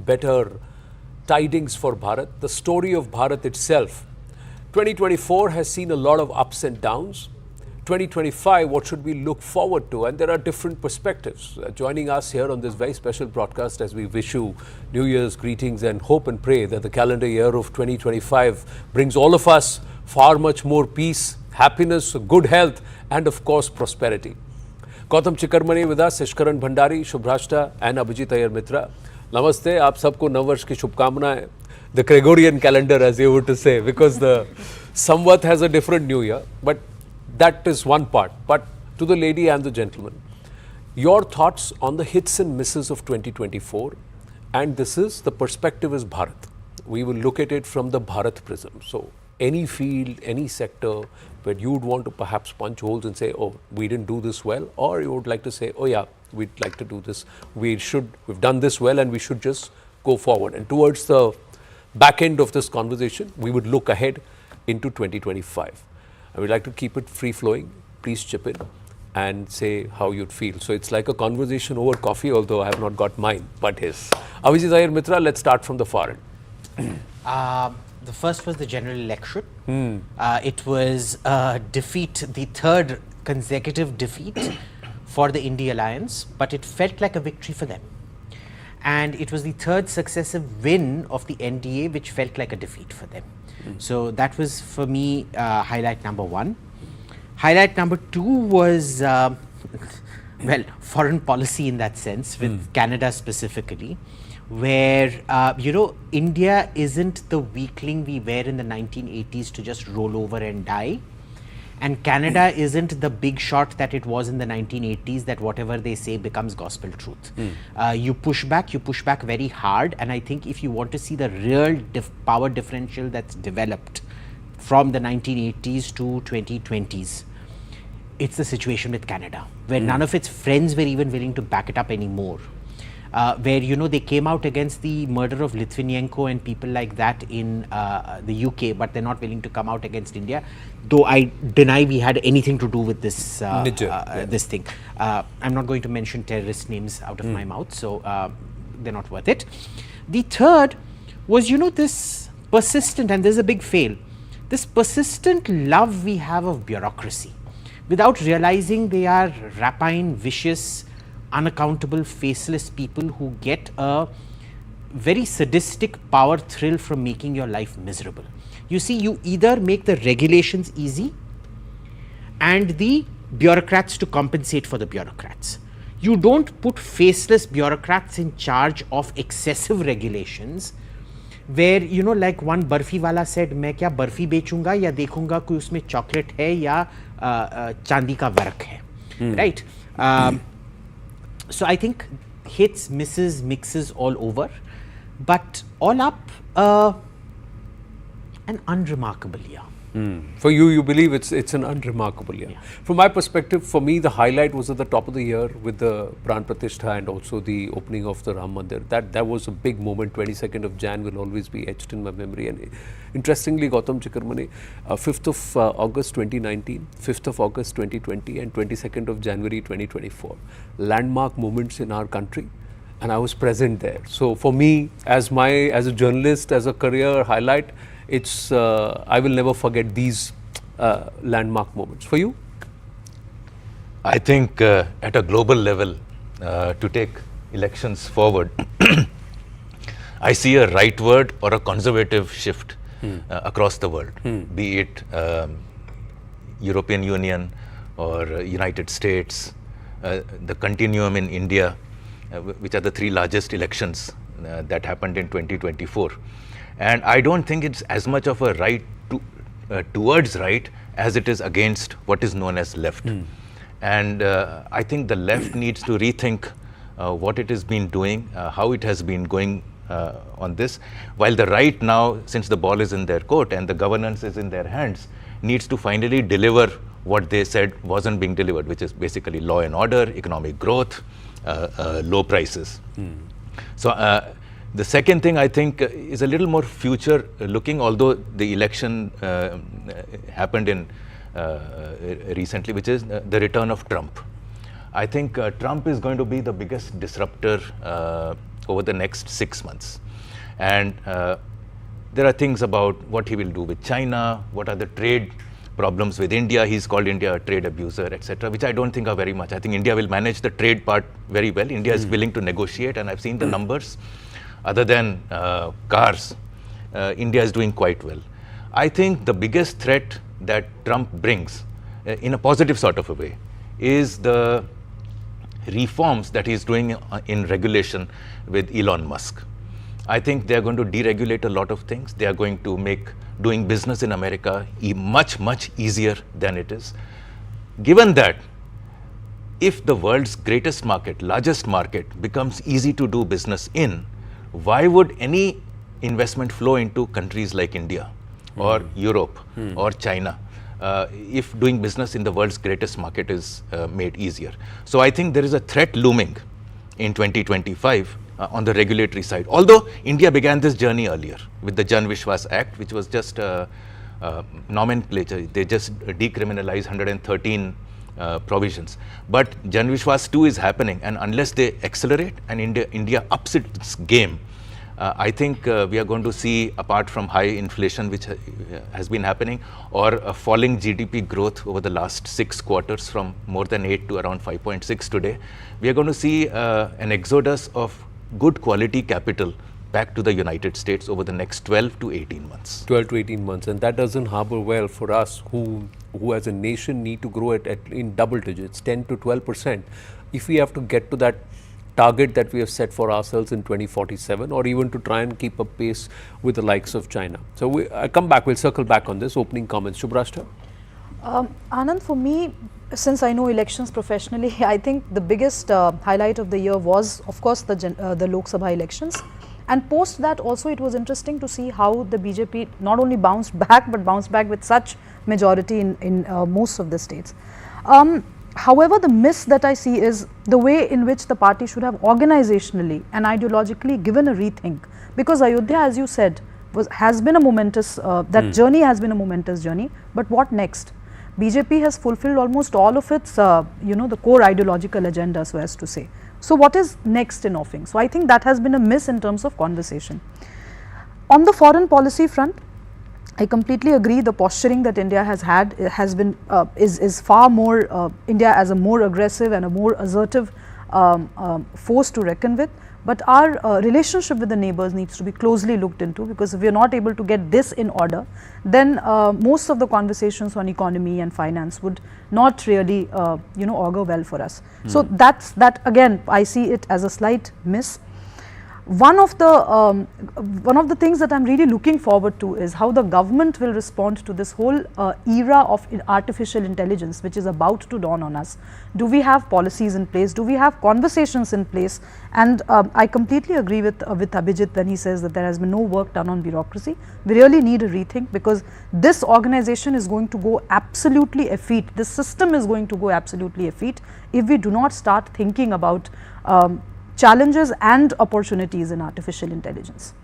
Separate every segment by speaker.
Speaker 1: better tidings for Bharat. The story of Bharat itself. 2024 has seen a lot of ups and downs. 2025, what should we look forward to? And there are different perspectives. Joining us here on this very special broadcast as we wish you New Year's greetings and hope and pray that the calendar year of 2025 brings all of us far much more peace, happiness, good health, and of course prosperity. Gautam Chikarmani with us, Ishkaran Bhandari, Shubhrashta, and Abhijit Iyer Mitra. Namaste, aap sabko Nav Varsh ki shubhkamnaएं. The Gregorian calendar, as you were to say, because the Samvat has a different new year, but that is one part. But to the lady and the gentleman, your thoughts on the hits and misses of 2024, and this is, the perspective is Bharat. We will look at it from the Bharat prism. So any field, any sector where you would want to perhaps punch holes and say, oh, we didn't do this well, or you would like to say, oh yeah, we'd like to do this. We've done this well and we should just go forward. And towards the back end of this conversation, we would look ahead into 2025. I would like to keep it free flowing. Please chip in and say how you'd feel. So it's like a conversation over coffee, although I have not got mine, but his. Abhijit Iyer Mitra, let's start from the far end.
Speaker 2: The first was the general election. It was a defeat, the third consecutive defeat for the India Alliance, but it felt like a victory for them. And it was the third successive win of the NDA, which felt like a defeat for them. So that was, for me, highlight number one. Highlight number two was, well, foreign policy in that sense, with Canada specifically, where, India isn't the weakling we were in the 1980s to just roll over and die. And Canada isn't the big shot that it was in the 1980s, that whatever they say becomes gospel truth. You push back very hard. And I think if you want to see the real power differential that's developed from the 1980s to 2020s, it's the situation with Canada, where none of its friends were even willing to back it up anymore. Where, they came out against the murder of Litvinenko and people like that in the UK, but they're not willing to come out against India, though I deny we had anything to do with this this thing. I'm not going to mention terrorist names out of my mouth, so they're not worth it. The third was, this persistent, and there's a big fail, this persistent love we have of bureaucracy, without realizing they are rapine, vicious, unaccountable, faceless people who get a very sadistic power thrill from making your life miserable. You see, you either make the regulations easy and the bureaucrats to compensate for the bureaucrats. You don't put faceless bureaucrats in charge of excessive regulations, where, like one barfi wala said, मैं क्या बर्फी बेचूंगा या देखूंगा कोई उसमें chocolate है या चांदी का वर्क है, right? So I think hits, misses, mixes all over, but all up, an unremarkable year.
Speaker 1: For you, you believe it's an unremarkable year.
Speaker 2: Yeah.
Speaker 1: From my perspective, for me, the highlight was at the top of the year with the Pran Pratishtha and also the opening of the Ram Mandir. That was a big moment. 22nd of Jan will always be etched in my memory. And interestingly, Gautam Chikarmani, 5th of August 2019, 5th of August 2020 and 22nd of January 2024. Landmark moments in our country. And I was present there. So for me, as a journalist, as a career highlight, it's I will never forget these landmark moments. For you?
Speaker 3: I think at a global level, to take elections forward, I see a rightward or a conservative shift across the world, be it European Union or United States, the continuum in India, which are the three largest elections that happened in 2024. And I don't think it's as much of a right towards right as it is against what is known as left. And I think the left needs to rethink what it has been doing, how it has been going on this, while the right now, since the ball is in their court and the governance is in their hands, needs to finally deliver what they said wasn't being delivered, which is basically law and order, economic growth, low prices. So the second thing I think is a little more future looking, although the election happened in recently, which is the return of Trump. I think Trump is going to be the biggest disruptor over the next 6 months. And there are things about what he will do with China, what are the trade problems with India. He's called India a trade abuser, etc., which I don't think are very much. I think India will manage the trade part very well. India is willing to negotiate, and I've seen the numbers. Other than cars, India is doing quite well. I think the biggest threat that Trump brings, in a positive sort of a way, is the reforms that he's doing in regulation with Elon Musk. I think they're going to deregulate a lot of things. They are going to make doing business in America much, much easier than it is. Given that, if the world's greatest market, largest market, becomes easy to do business in, why would any investment flow into countries like India or Europe or China if doing business in the world's greatest market is made easier? So I think there is a threat looming in 2025 on the regulatory side. Although India began this journey earlier with the Jan Vishwas Act, which was just nomenclature. They just decriminalized 113 provisions. But Jan Vishwas 2 is happening, and unless they accelerate and India ups its game, I think we are going to see, apart from high inflation which has been happening, or a falling GDP growth over the last 6 quarters from more than 8 to around 5.6 today, we are going to see an exodus of good quality capital back to the United States over the next 12 to 18 months.
Speaker 1: 12 to 18 months, and that doesn't harbor well for us who as a nation need to grow in double digits, 10 to 12%. If we have to get to that target that we have set for ourselves in 2047, or even to try and keep a pace with the likes of China. So I come back, we'll circle back on this. Opening comments, Shubhrashtra.
Speaker 4: Anand, for me, since I know elections professionally, I think the biggest highlight of the year was, of course, the Lok Sabha elections. And post that also, it was interesting to see how the BJP not only bounced back, but bounced back with such majority in most of the states. However, the miss that I see is the way in which the party should have organizationally and ideologically given a rethink. Because Ayodhya, as you said, has been a momentous, that journey has been a momentous journey. But what next? BJP has fulfilled almost all of its, the core ideological agenda, so as to say. So what is next in offing? So I think that has been a miss in terms of conversation. On the foreign policy front, I completely agree. The posturing that India has had has been is far more India as a more aggressive and a more assertive force to reckon with. But our relationship with the neighbors needs to be closely looked into, because if we are not able to get this in order, then most of the conversations on economy and finance would not really augur well for us. So that again, I see it as a slight miss. One of the things that I'm really looking forward to is how the government will respond to this whole era of artificial intelligence, which is about to dawn on us. Do we have policies in place? Do we have conversations in place? And I completely agree with Abhijit when he says that there has been no work done on bureaucracy. We really need a rethink, because this organization is going to go absolutely effete. This system is going to go absolutely effete if we do not start thinking about challenges and opportunities in artificial intelligence.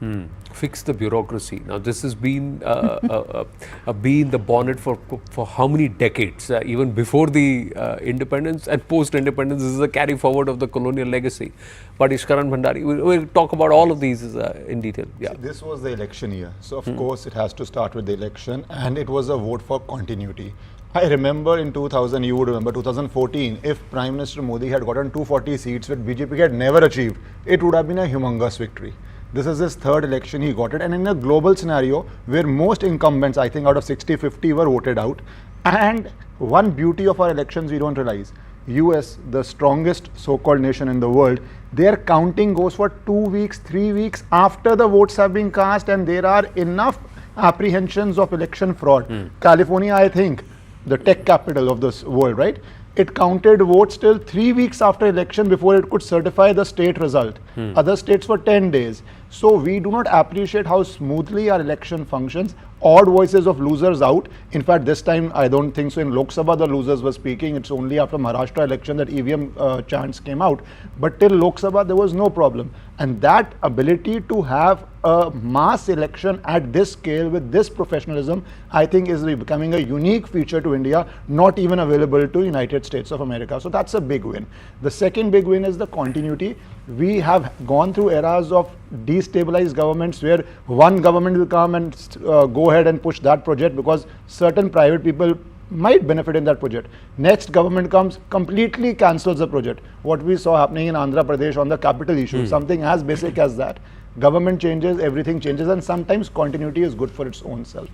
Speaker 1: Fix the bureaucracy. Now, this has been a bee in the bonnet for how many decades? Even before the independence and post-independence, this is a carry forward of the colonial legacy. But Ishkaran Bhandari, we'll talk about all of these in detail. Yeah.
Speaker 5: See, this was the election year. So, of course, it has to start with the election, and it was a vote for continuity. I remember in 2000, you would remember 2014, if Prime Minister Modi had gotten 240 seats, which BJP had never achieved, it would have been a humongous victory. This is his third election, he got it, and in a global scenario where most incumbents, I think out of 60-50 were voted out. And one beauty of our elections we don't realize, US, the strongest so-called nation in the world, their counting goes for 2 weeks, 3 weeks after the votes have been cast, and there are enough apprehensions of election fraud. California, I think, the tech capital of this world, right? It counted votes till 3 weeks after election before it could certify the state result. Other states for 10 days. So we do not appreciate how smoothly our election functions. Odd voices of losers out. In fact, this time I don't think so. In Lok Sabha the losers were speaking. It's only after Maharashtra election that EVM chants came out. But till Lok Sabha there was no problem. And that ability to have a mass election at this scale with this professionalism, I think is becoming a unique feature to India, not even available to United States of America. So that's a big win. The second big win is the continuity. We have gone through eras of destabilized governments where one government will come and go ahead and push that project because certain private people might benefit in that project. Next government comes, completely cancels the project. What we saw happening in Andhra Pradesh on the capital issue, something as basic as that. Government changes, everything changes, and sometimes continuity is good for its own self.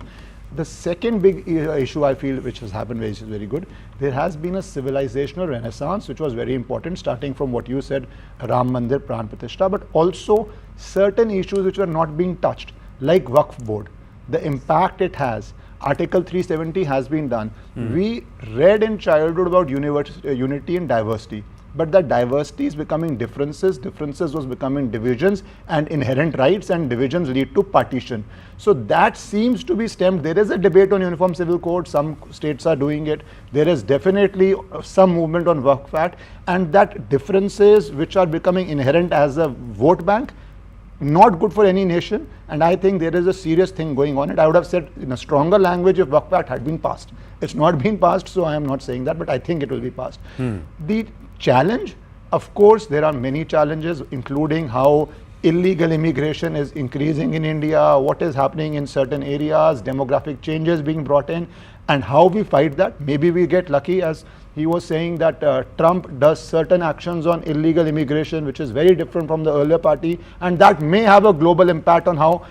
Speaker 5: The second big issue I feel which has happened, which is very good, there has been a civilizational renaissance which was very important, starting from what you said, Ram Mandir, Pran Pratishtha, but also certain issues which were not being touched, like Waqf Board, the impact it has. Article 370 has been done. We read in childhood about unity and diversity, but that diversity is becoming differences, differences was becoming divisions, and inherent rights and divisions lead to partition. So that seems to be stemmed. There is a debate on Uniform Civil Code, some states are doing it. There is definitely some movement on Waqf Act, and that differences which are becoming inherent as a vote bank, not good for any nation, and I think there is a serious thing going on. And I would have said in a stronger language if Waqf Act had been passed. It's not been passed, so I am not saying that, but I think it will be passed. The challenge, of course, there are many challenges, including how illegal immigration is increasing in India, what is happening in certain areas, demographic changes being brought in, and how we fight that. Maybe we get lucky, as he was saying that Trump does certain actions on illegal immigration which is very different from the earlier party, and that may have a global impact on how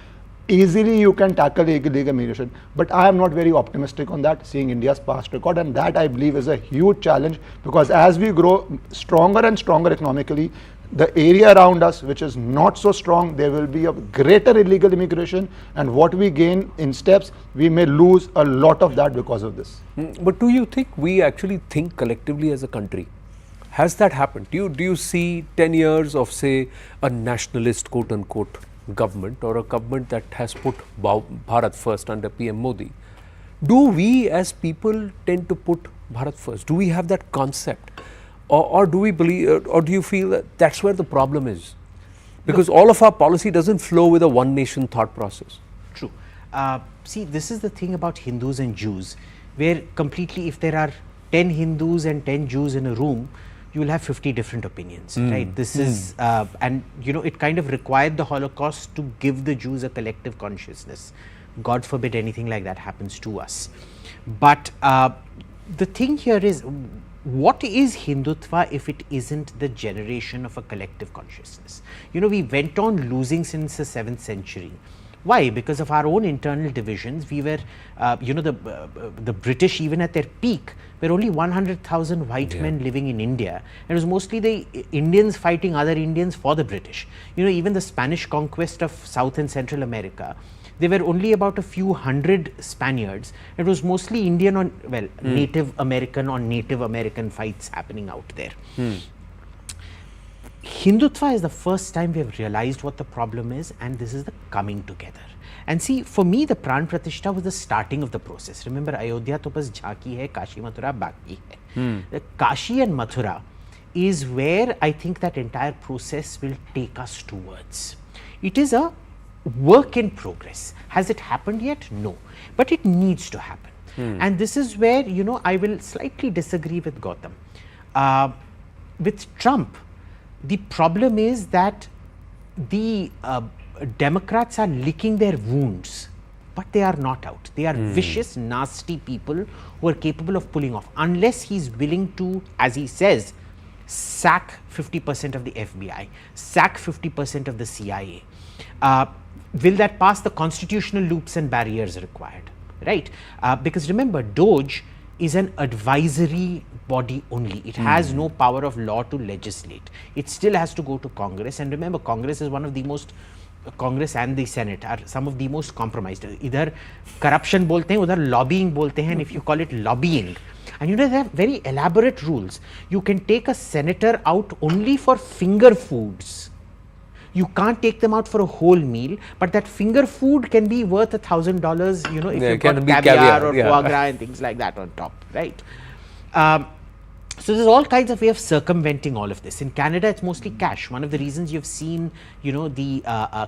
Speaker 5: easily you can tackle illegal immigration. But I am not very optimistic on that, seeing India's past record, and that I believe is a huge challenge, because as we grow stronger and stronger economically, the area around us which is not so strong, there will be a greater illegal immigration, and what we gain in steps, we may lose a lot of that because of this.
Speaker 1: But do you think we actually think collectively as a country? Has that happened? Do you see 10 years of, say, a nationalist quote unquote government, or a government that has put Bharat first under PM Modi? Do we as people tend to put Bharat first? Do we have that concept? Or do we believe, or do you feel that that's where the problem is? Because all of our policy doesn't flow with a one nation thought process.
Speaker 2: True. See, this is the thing about Hindus and Jews, where completely, if there are 10 Hindus and 10 Jews in a room, you will have 50 different opinions, right? This is, and you know, it kind of required the Holocaust to give the Jews a collective consciousness. God forbid anything like that happens to us. But the thing here is, what is Hindutva if it isn't the generation of a collective consciousness? You know, we went on losing since the 7th century. Why? Because of our own internal divisions. We were, you know, the British, even at their peak, were only 100,000 white men living in India. It was mostly the Indians fighting other Indians for the British. You know, even the Spanish conquest of South and Central America, there were only about a few hundred Spaniards. It was mostly Indian on, well, Native American fights happening out there. Hindutva is the first time we have realized what the problem is, and this is the coming together. And see, for me, the Pran Pratishtha was the starting of the process. Remember, Ayodhya to bas jhaki hai, Kashi Mathura baki hai. The Kashi and Mathura is where I think that entire process will take us towards. It is a work in progress. Has it happened yet? No. But it needs to happen. And this is where, you know, I will slightly disagree with Gautam. With Trump, the problem is that the Democrats are licking their wounds, but they are not out. They are vicious, nasty people who are capable of pulling off, unless he's willing to, as he says, sack 50% of the FBI, sack 50% of the CIA. Will that pass the constitutional loops and barriers required, right? Because remember, DOGE is an advisory body only. It has no power of law to legislate. It still has to go to Congress. And remember, Congress is one of the most, Congress and the Senate are some of the most compromised. Either corruption bolte hain, udhar lobbying bolte hain, and if you call it lobbying. And you know, they have very elaborate rules. You can take a senator out only for finger foods. You can't take them out for a whole meal, but that finger food can be worth $1,000, you know, if you've got caviar or foie gras and things like that on top, right? So there's all kinds of way of circumventing all of this. In Canada, it's mostly cash. One of the reasons you've seen, you know, the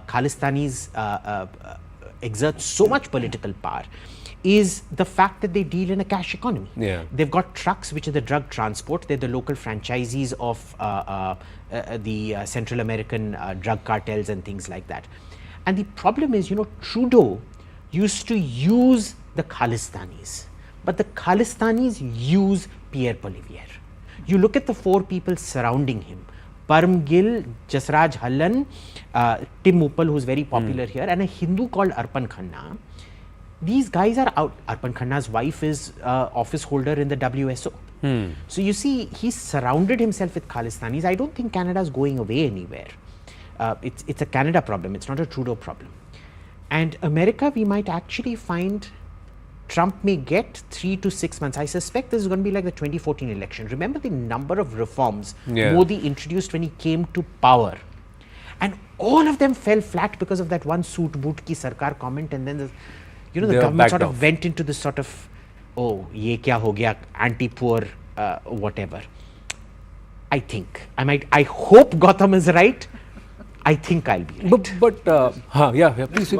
Speaker 2: Khalistanis exert so much political power is the fact that they deal in a cash economy.
Speaker 1: Yeah.
Speaker 2: They've got trucks, which are the drug transport. They're the local franchisees of the Central American drug cartels and things like that. And the problem is, Trudeau used to use the Khalistanis, but the Khalistanis use Pierre Poilievre. You look at the four people surrounding him: Parm Gill, Jasraj Hallan, Tim Uppal, who's very popular here, and a Hindu called Arpan Khanna. These guys are out. Arpan Khanna's wife is office holder in the WSO. So you see, he's surrounded himself with Khalistanis. I don't think Canada is going away anywhere. It's a Canada problem. It's not a Trudeau problem. And America, we might actually find Trump may get 3 to 6 months. I suspect this is going to be like the 2014 election. Remember the number of reforms Modi introduced when he came to power. And all of them fell flat because of that one suit boot ki sarkar comment, and then the government sort of went into this sort of, oh, ye kya ho gaya, anti-poor, whatever. I think, I hope Gautam is right. I think I'll be right.
Speaker 1: Please.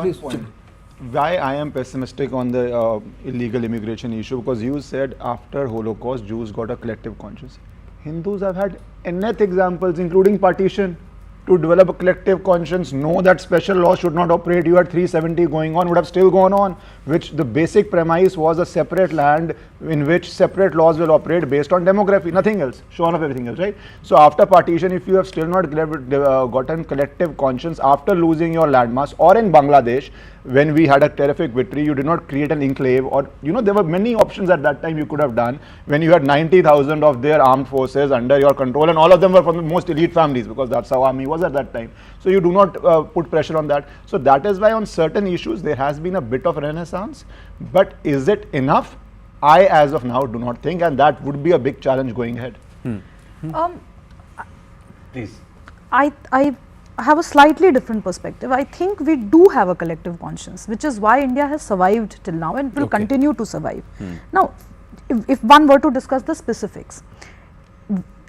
Speaker 5: Why I am pessimistic on the illegal immigration issue, because you said after Holocaust, Jews got a collective conscience. Hindus have had nth examples, including partition, to develop a collective conscience, know that special laws should not operate. You had 370 going on, would have still gone on, which the basic premise was a separate land in which separate laws will operate based on demography, nothing else, shorn of everything else, right? So after partition, if you have still not gotten collective conscience after losing your landmass, or in Bangladesh, when we had a terrific victory, you did not create an enclave, or there were many options at that time you could have done, when you had 90,000 of their armed forces under your control, and all of them were from the most elite families, because that's how army was at that time. So you do not put pressure on that. So that is why on certain issues there has been a bit of renaissance, but is it enough? I, as of now, do not think, and that would be a big challenge going ahead.
Speaker 3: Please.
Speaker 4: I have a slightly different perspective. I think we do have a collective conscience, which is why India has survived till now and will continue to survive. Now, if one were to discuss the specifics,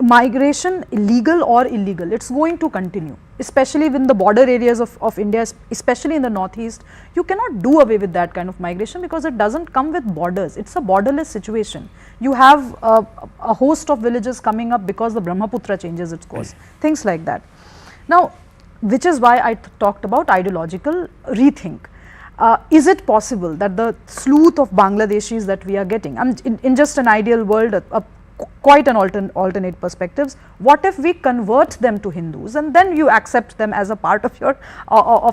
Speaker 4: migration, legal or illegal, it's going to continue, especially in the border areas of India, especially in the northeast. You cannot do away with that kind of migration because it doesn't come with borders. It's a borderless situation. You have a host of villages coming up because the Brahmaputra changes its course, things like that. Now, which is why I talked about ideological rethink. Is it possible that the sleuth of Bangladeshis that we are getting, in just an ideal world, quite an alternate perspectives, what if we convert them to Hindus and then you accept them as a part of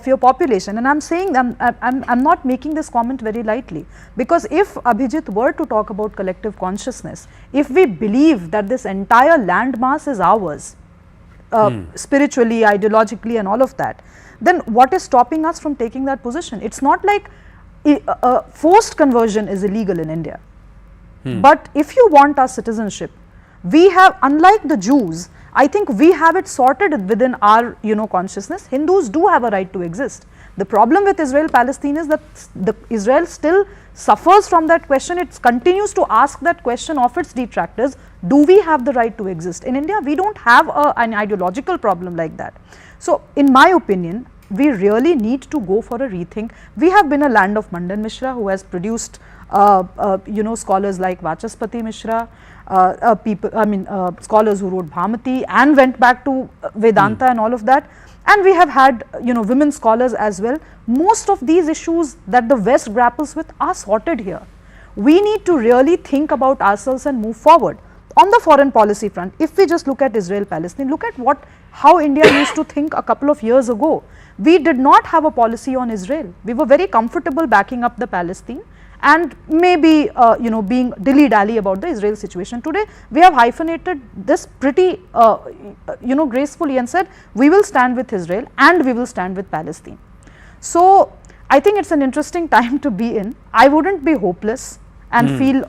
Speaker 4: your population? And I'm saying, I'm not making this comment very lightly, because if Abhijit were to talk about collective consciousness, if we believe that this entire landmass is ours, spiritually, ideologically and all of that, then what is stopping us from taking that position? It's not like forced conversion is illegal in India. But if you want our citizenship, we have, unlike the Jews, I think we have it sorted within our consciousness. Hindus do have a right to exist. The problem with Israel-Palestine is that Israel still suffers from that question. It continues to ask that question of its detractors, do we have the right to exist? In India, we don't have an ideological problem like that. So, in my opinion, we really need to go for a rethink. We have been a land of Mandan Mishra, who has produced scholars like Vachaspati Mishra, scholars who wrote Bhamati and went back to Vedanta and all of that. And we have had, women scholars as well. Most of these issues that the West grapples with are sorted here. We need to really think about ourselves and move forward. On the foreign policy front, if we just look at Israel-Palestine, look at how India used to think a couple of years ago. We did not have a policy on Israel. We were very comfortable backing up the Palestine and maybe being dilly-dally about the Israel situation. Today we have hyphenated this pretty gracefully and said we will stand with Israel and we will stand with Palestine. So I think it's an interesting time to be in. I wouldn't be hopeless and feel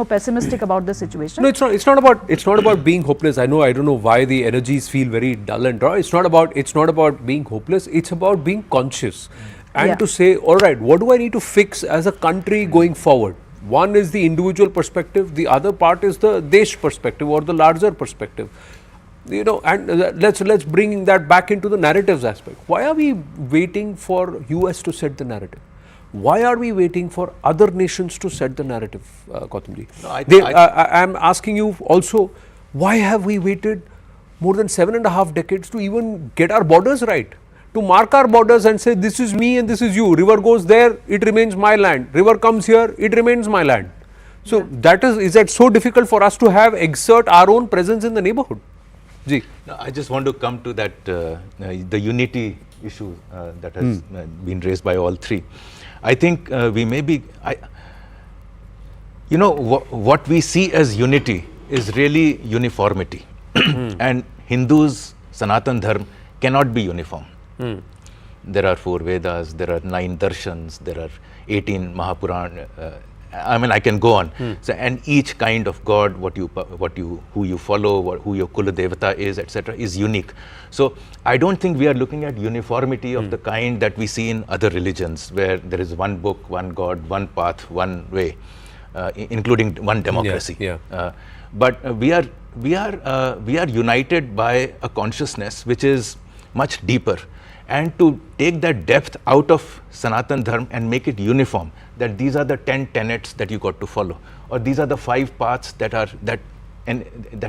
Speaker 4: pessimistic about the situation.
Speaker 1: No, it's not about being hopeless. I don't know why the energies feel very dull and dry. It's not about being hopeless. It's about being conscious. And to say, all right, what do I need to fix as a country going forward? One is the individual perspective, the other part is the Desh perspective or the larger perspective. You know, and let's bring that back into the narratives aspect. Why are we waiting for US to set the narrative? Why are we waiting for other nations to set the narrative, Gautamji?
Speaker 3: No,
Speaker 1: I am asking you also, why have we waited more than 7.5 decades to even get our borders right? To mark our borders and say, this is me and this is you. River goes there, it remains my land. River comes here, it remains my land. So that is that so difficult for us to exert our own presence in the neighborhood? Ji.
Speaker 3: No, I just want to come to that, the unity issue that has been raised by all three. I think we may be, you know, what we see as unity is really uniformity. And Hindus, Sanatan Dharma cannot be uniform. There are 4 Vedas, there are 9 darshans, there are 18 Mahapuran. I mean, I can go on. So, and each kind of god, who you follow, who your Kula Devata is, etc., is unique. So, I don't think we are looking at uniformity of the kind that we see in other religions, where there is one book, one god, one path, one way, including one democracy. But we are united by a consciousness which is much deeper. And to take that depth out of Sanatan Dharma and make it uniform, that these are the 10 tenets that you got to follow, or these are the 5 paths that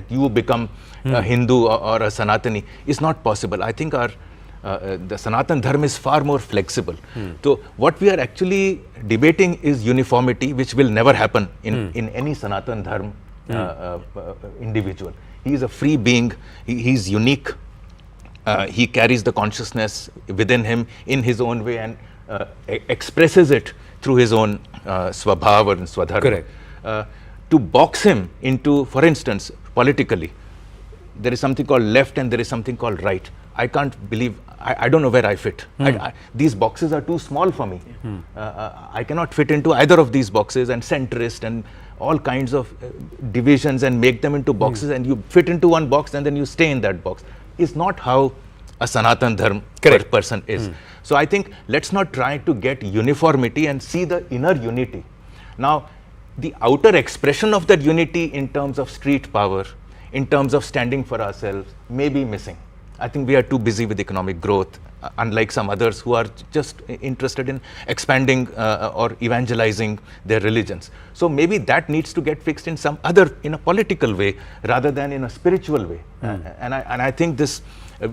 Speaker 3: you become a Hindu or a Sanatani, is not possible. I think the Sanatan Dharma is far more flexible. So what we are actually debating is uniformity, which will never happen in any Sanatan Dharma individual. He is a free being. He is unique. He carries the consciousness within him in his own way and expresses it through his own swabhav and swadharma.
Speaker 1: Correct.
Speaker 3: To box him into, for instance, politically, there is something called left and there is something called right. I can't believe, I don't know where I fit. These boxes are too small for me. I cannot fit into either of these boxes, and centrist and all kinds of divisions and make them into boxes, and you fit into one box and then you stay in that box. Is not how a Sanatan Dharma person is. So I think let's not try to get uniformity and see the inner unity. Now, the outer expression of that unity in terms of street power, in terms of standing for ourselves, may be missing. I think we are too busy with economic growth, unlike some others who are just interested in expanding or evangelizing their religions. So maybe that needs to get fixed in in a political way rather than in a spiritual way. And I think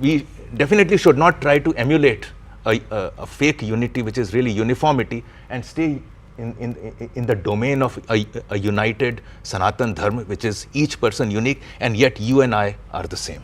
Speaker 3: we definitely should not try to emulate a fake unity, which is really uniformity, and stay in the domain of a united Sanatan Dharma, which is each person unique, and yet you and I are the same.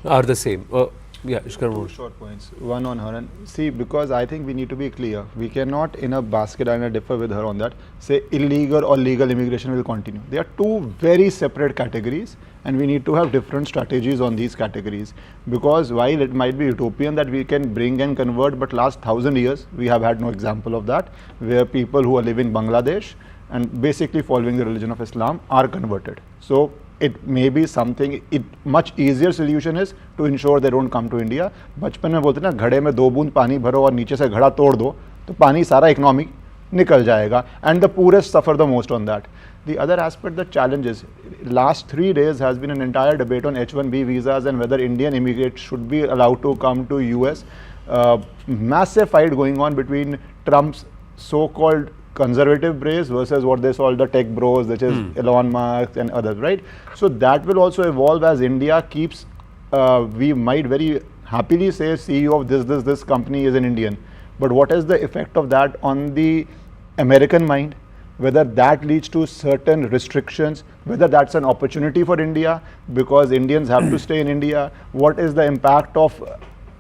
Speaker 5: Yeah, two short points. One on her, and see, because I think we need to be clear. We cannot, in a basket, and I differ with her on that, say illegal or legal immigration will continue. They are two very separate categories, and we need to have different strategies on these categories. Because while it might be utopian that we can bring and convert, but last 1,000 years, we have had no example of that, where people who are living in Bangladesh and basically following the religion of Islam are converted. So it may be something, much easier solution is to ensure they don't come to India. बचपन में बोलते ना घड़े में 2 बूंद पानी भरो और नीचे से घड़ा तोड़ दो तो पानी सारा इकोनॉमी निकल जाएगा, and the poorest suffer the most on that. The other aspect, the challenges, last 3 days has been an entire debate on H1B visas and whether Indian immigrants should be allowed to come to US. Massive fight going on between Trump's so-called conservative base versus what they call the tech bros, which is Elon Musk and others, right? So that will also evolve as India keeps, we might very happily say CEO of this company is an Indian. But what is the effect of that on the American mind? Whether that leads to certain restrictions, whether that's an opportunity for India because Indians have to stay in India. What is the impact of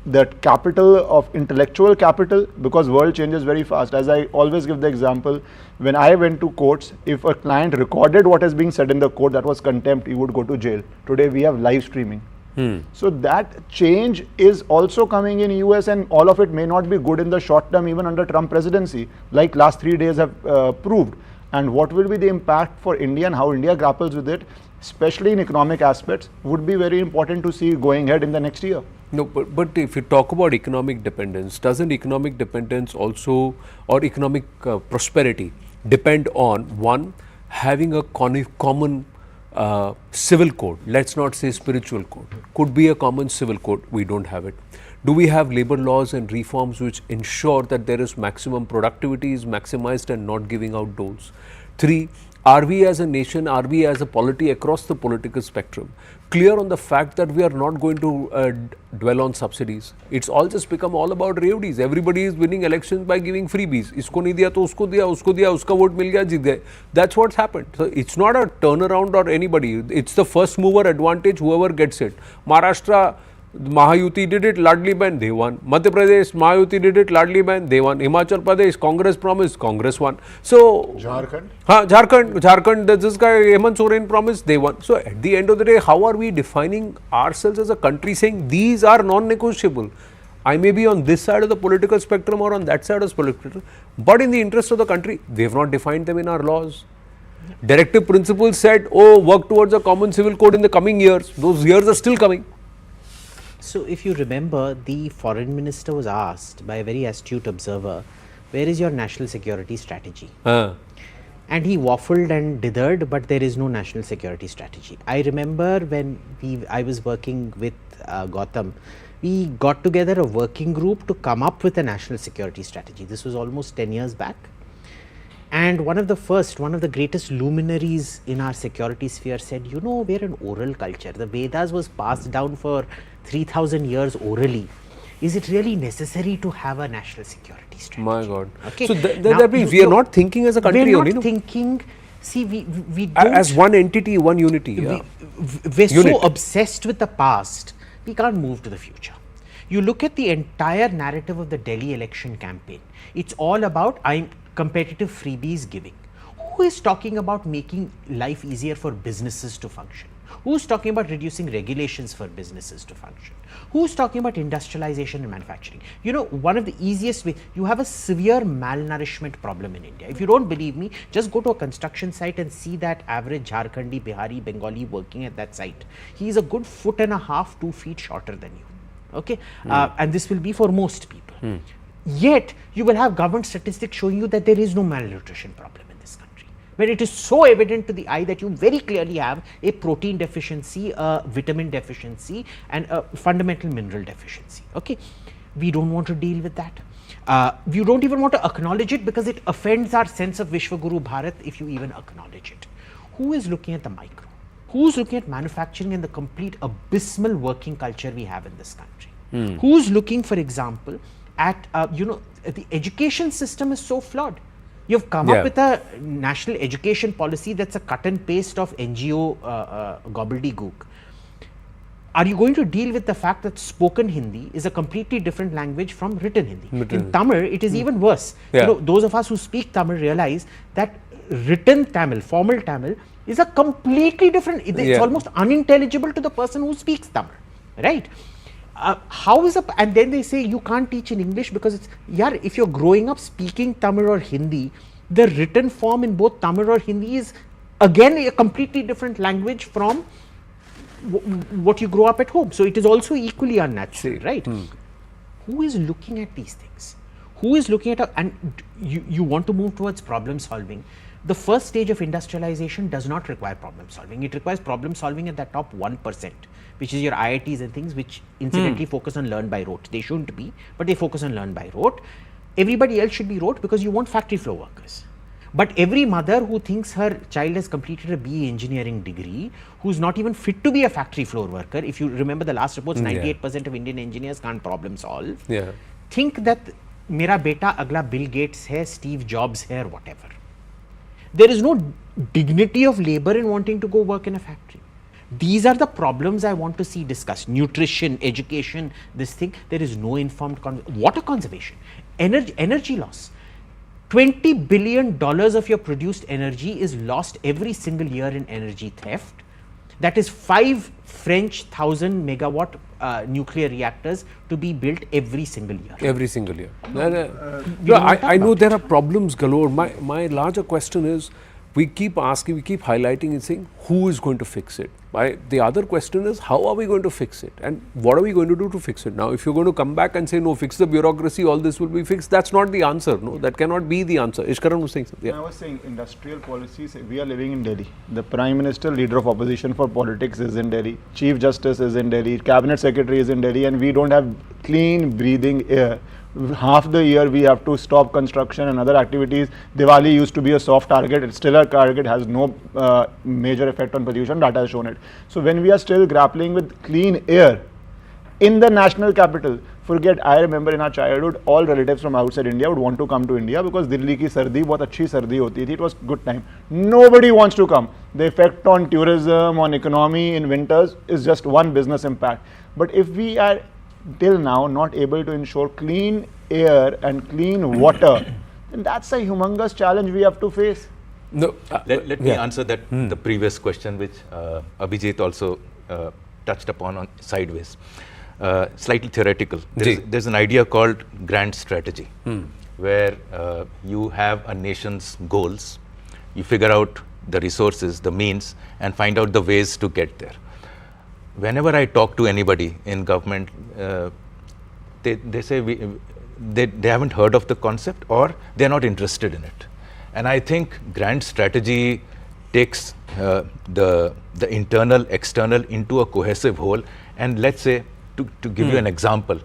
Speaker 5: that capital, of intellectual capital, because world changes very fast. As I always give the example, when I went to courts, if a client recorded what is being said in the court, that was contempt, he would go to jail. Today we have live streaming. So that change is also coming in US, and all of it may not be good in the short term, even under Trump presidency, like last 3 days have proved. And what will be the impact for India and how India grapples with it, especially in economic aspects, would be very important to see going ahead in the next year.
Speaker 1: No, but if you talk about economic dependence, doesn't economic dependence also, or economic prosperity, depend on, one, having a common civil code, let's not say spiritual code, could be a common civil code. We don't have it. Do we have labor laws and reforms which ensure that there is maximum productivity is maximized and not giving out doles? 3, are we as a nation, are we as a polity across the political spectrum clear on the fact that we are not going to dwell on subsidies? It's all just become all about revdies. Everybody is winning elections by giving freebies. Isko nahi diya to usko diya, uska vote mil gaya, jeet gaye. That's what's happened. So it's not a turnaround or anybody. It's the first mover advantage, whoever gets it. Maharashtra, Mahayuti did it, Ladli Bain, they won. Madhya Pradesh, Mahayuti did it, Ladli Bain, they won. Himachal Pradesh, Congress promised, Congress won. So, Jharkhand, this guy Hemant Soren promised, they won. So, at the end of the day, how are we defining ourselves as a country saying these are non-negotiable? I may be on this side of the political spectrum or on that side of the political spectrum, but in the interest of the country, they have not defined them in our laws. Directive principles said, oh, work towards a common civil code in the coming years. Those years are still coming.
Speaker 2: So, if you remember, the foreign minister was asked by a very astute observer, where is your national security strategy? And he waffled and dithered, but there is no national security strategy. I remember when I was working with Gautam, we got together a working group to come up with a national security strategy. This was almost 10 years back. And one of the greatest luminaries in our security sphere said, you know, we're an oral culture. The Vedas was passed down for 3,000 years orally. Is it really necessary to have a national security strategy?
Speaker 1: My God.
Speaker 2: Okay.
Speaker 1: So that means we are not thinking as a country
Speaker 2: only.
Speaker 1: We're not
Speaker 2: thinking, see, we don't.
Speaker 1: As one entity, one unity.
Speaker 2: We're so obsessed with the past, we can't move to the future. You look at the entire narrative of the Delhi election campaign, it's all about competitive freebies giving. Who is talking about making life easier for businesses to function? Who's talking about reducing regulations for businesses to function? Who's talking about industrialization and manufacturing? You know, one of the easiest ways, you have a severe malnourishment problem in India. If you don't believe me, just go to a construction site and see that average Jharkhandi, Bihari, Bengali working at that site. He is a good 1.5 feet, 2 feet shorter than you. Okay, and this will be for most people. Yet, you will have government statistics showing you that there is no malnutrition problem in this country, where it is so evident to the eye that you very clearly have a protein deficiency, a vitamin deficiency, and a fundamental mineral deficiency. Okay, we don't want to deal with that. We don't even want to acknowledge it because it offends our sense of Vishwaguru Bharat if you even acknowledge it. Who is looking at the micro? Who's looking at manufacturing and the complete abysmal working culture we have in this country? Who's looking, for example, at, the education system is so flawed. You've come up with a national education policy that's a cut and paste of NGO gobbledygook. Are you going to deal with the fact that spoken Hindi is a completely different language from written Hindi? In Tamil, it is even worse. You know, those of us who speak Tamil realize that written Tamil, formal Tamil, is a completely different, it's almost unintelligible to the person who speaks Tamil, right? And then they say you can't teach in English because it's, if you're growing up speaking Tamil or Hindi, the written form in both Tamil or Hindi is again a completely different language from what you grow up at home. So it is also equally unnatural, right? Who is looking at these things? Who is looking at, and you want to move towards problem solving. The first stage of industrialization does not require problem solving. It requires problem solving at the top 1%, which is your IITs and things which incidentally focus on learn by rote. They shouldn't be, but they focus on learn by rote. Everybody else should be rote because you want factory floor workers. But every mother who thinks her child has completed a BE engineering degree, who's not even fit to be a factory floor worker, if you remember the last reports, 98% of Indian engineers can't problem solve, think that mera beta agla Bill Gates hai, Steve Jobs hai, or whatever. There is no dignity of labor in wanting to go work in a factory. These are the problems I want to see discussed. Nutrition, education, this thing. There is no informed water conservation, energy loss. $20 billion of your produced energy is lost every single year in energy theft. That is 5 French 1,000 megawatt nuclear reactors to be built every single year.
Speaker 1: Every single year. I know there are problems galore. My larger question is, we keep asking, we keep highlighting and saying, who is going to fix it? The other question is, how are we going to fix it? And what are we going to do to fix it? Now, if you're going to come back and say, no, fix the bureaucracy, all this will be fixed, that's not the answer. No, that cannot be the answer. Ishkaran was saying something.
Speaker 5: I was saying industrial policies, we are living in Delhi. The Prime Minister, leader of opposition for politics is in Delhi. Chief Justice is in Delhi. Cabinet Secretary is in Delhi. And we don't have clean breathing air. Half the year we have to stop construction and other activities. Diwali used to be a soft target. It's still a target, has no major effect on pollution. Data has shown it. So when we are still grappling with clean air in the national capital, forget, I remember in our childhood, all relatives from outside India would want to come to India because Delhi ki sardi bahut achhi sardi hoti thi. It was good time. Nobody wants to come. The effect on tourism, on economy in winters is just one business impact. But if we are till now not able to ensure clean air and clean water, then that's a humongous challenge we have to face.
Speaker 1: No,
Speaker 3: let me answer that the previous question, which Abhijit also touched upon on sideways. Slightly theoretical. There's an idea called grand strategy, where you have a nation's goals, you figure out the resources, the means, and find out the ways to get there. Whenever I talk to anybody in government, they say they haven't heard of the concept or they're not interested in it. And I think grand strategy takes the internal, external into a cohesive whole. And let's say, to give you an example,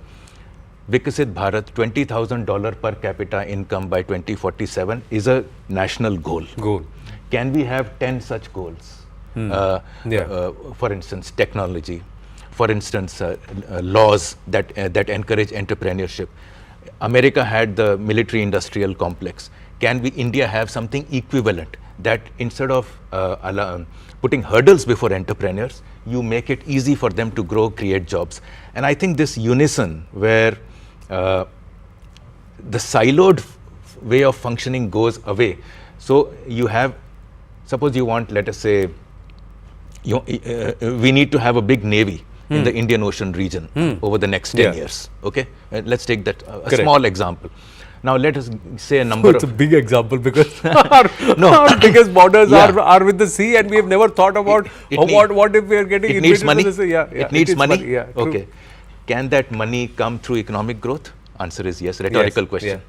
Speaker 3: Viksit Bharat, $20,000 per capita income by 2047 is a national goal. Can we have 10 such goals? For instance, technology, for instance, laws that encourage entrepreneurship. America had the military-industrial complex. Can India have something equivalent, that instead of putting hurdles before entrepreneurs, you make it easy for them to grow, create jobs? And I think this unison, where the siloed way of functioning goes away. So you have, suppose you want, let us say, we need to have a big navy in the Indian Ocean region over the next 10 years. Okay, let's take that a small example. Now let us say a number.
Speaker 1: It's a big example because our biggest borders are with the sea, and we have never thought about what if we are getting.
Speaker 3: It needs money.
Speaker 1: It
Speaker 3: needs money. Okay, can that money come through economic growth? Answer is yes. Rhetorical question.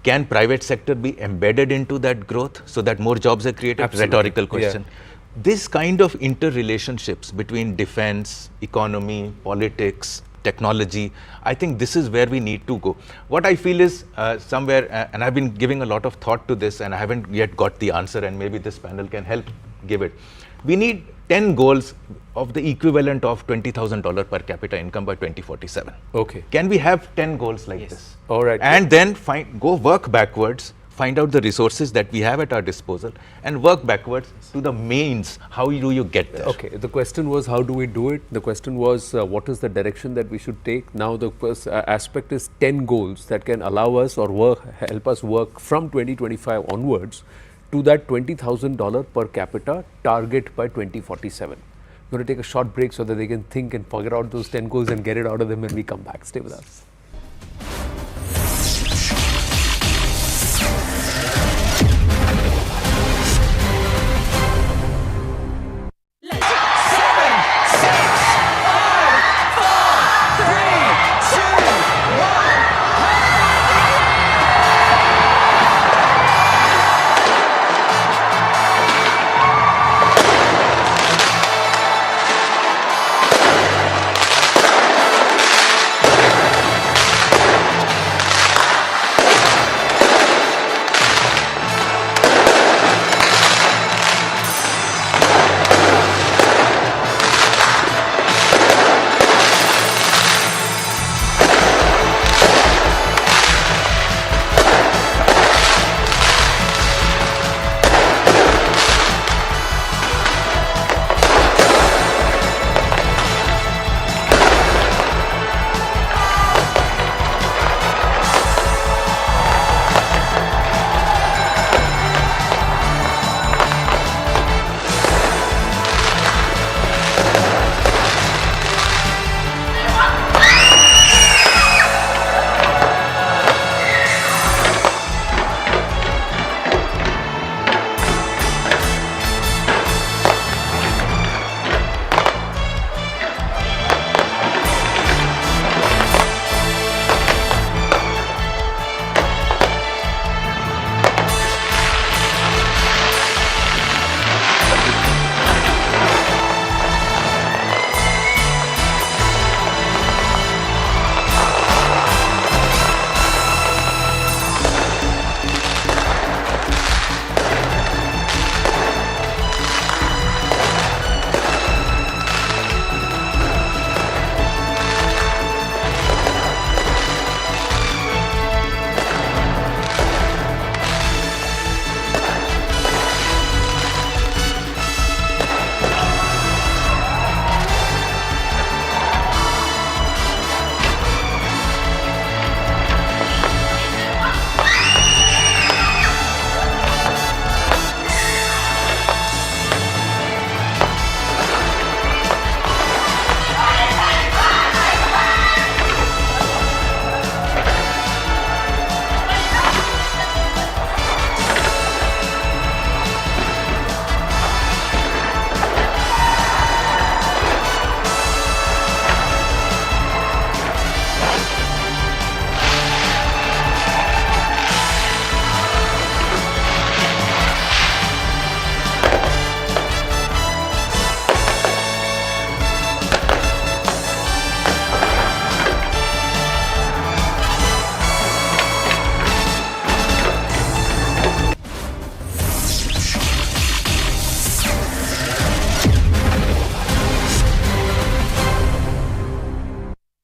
Speaker 3: Can private sector be embedded into that growth so that more jobs are created?
Speaker 1: Absolutely.
Speaker 3: Rhetorical question. This kind of interrelationships between defense, economy, politics, technology, I think this is where we need to go. What I feel is somewhere, and I've been giving a lot of thought to this and I haven't yet got the answer, and maybe this panel can help give it. We need 10 goals of the equivalent of $20,000 per capita income by 2047.
Speaker 1: Okay.
Speaker 3: Can we have 10 goals like this?
Speaker 1: All right.
Speaker 3: And then go work backwards, find out the resources that we have at our disposal and work backwards to the means. How do you get there?
Speaker 1: Okay, the question was how do we do it? The question was what is the direction that we should take? Now the first aspect is 10 goals that can allow us or help us work from 2025 onwards to that $20,000 per capita target by 2047. I'm going to take a short break so that they can think and figure out those 10 goals and get it out of them when we come back. Stay with us.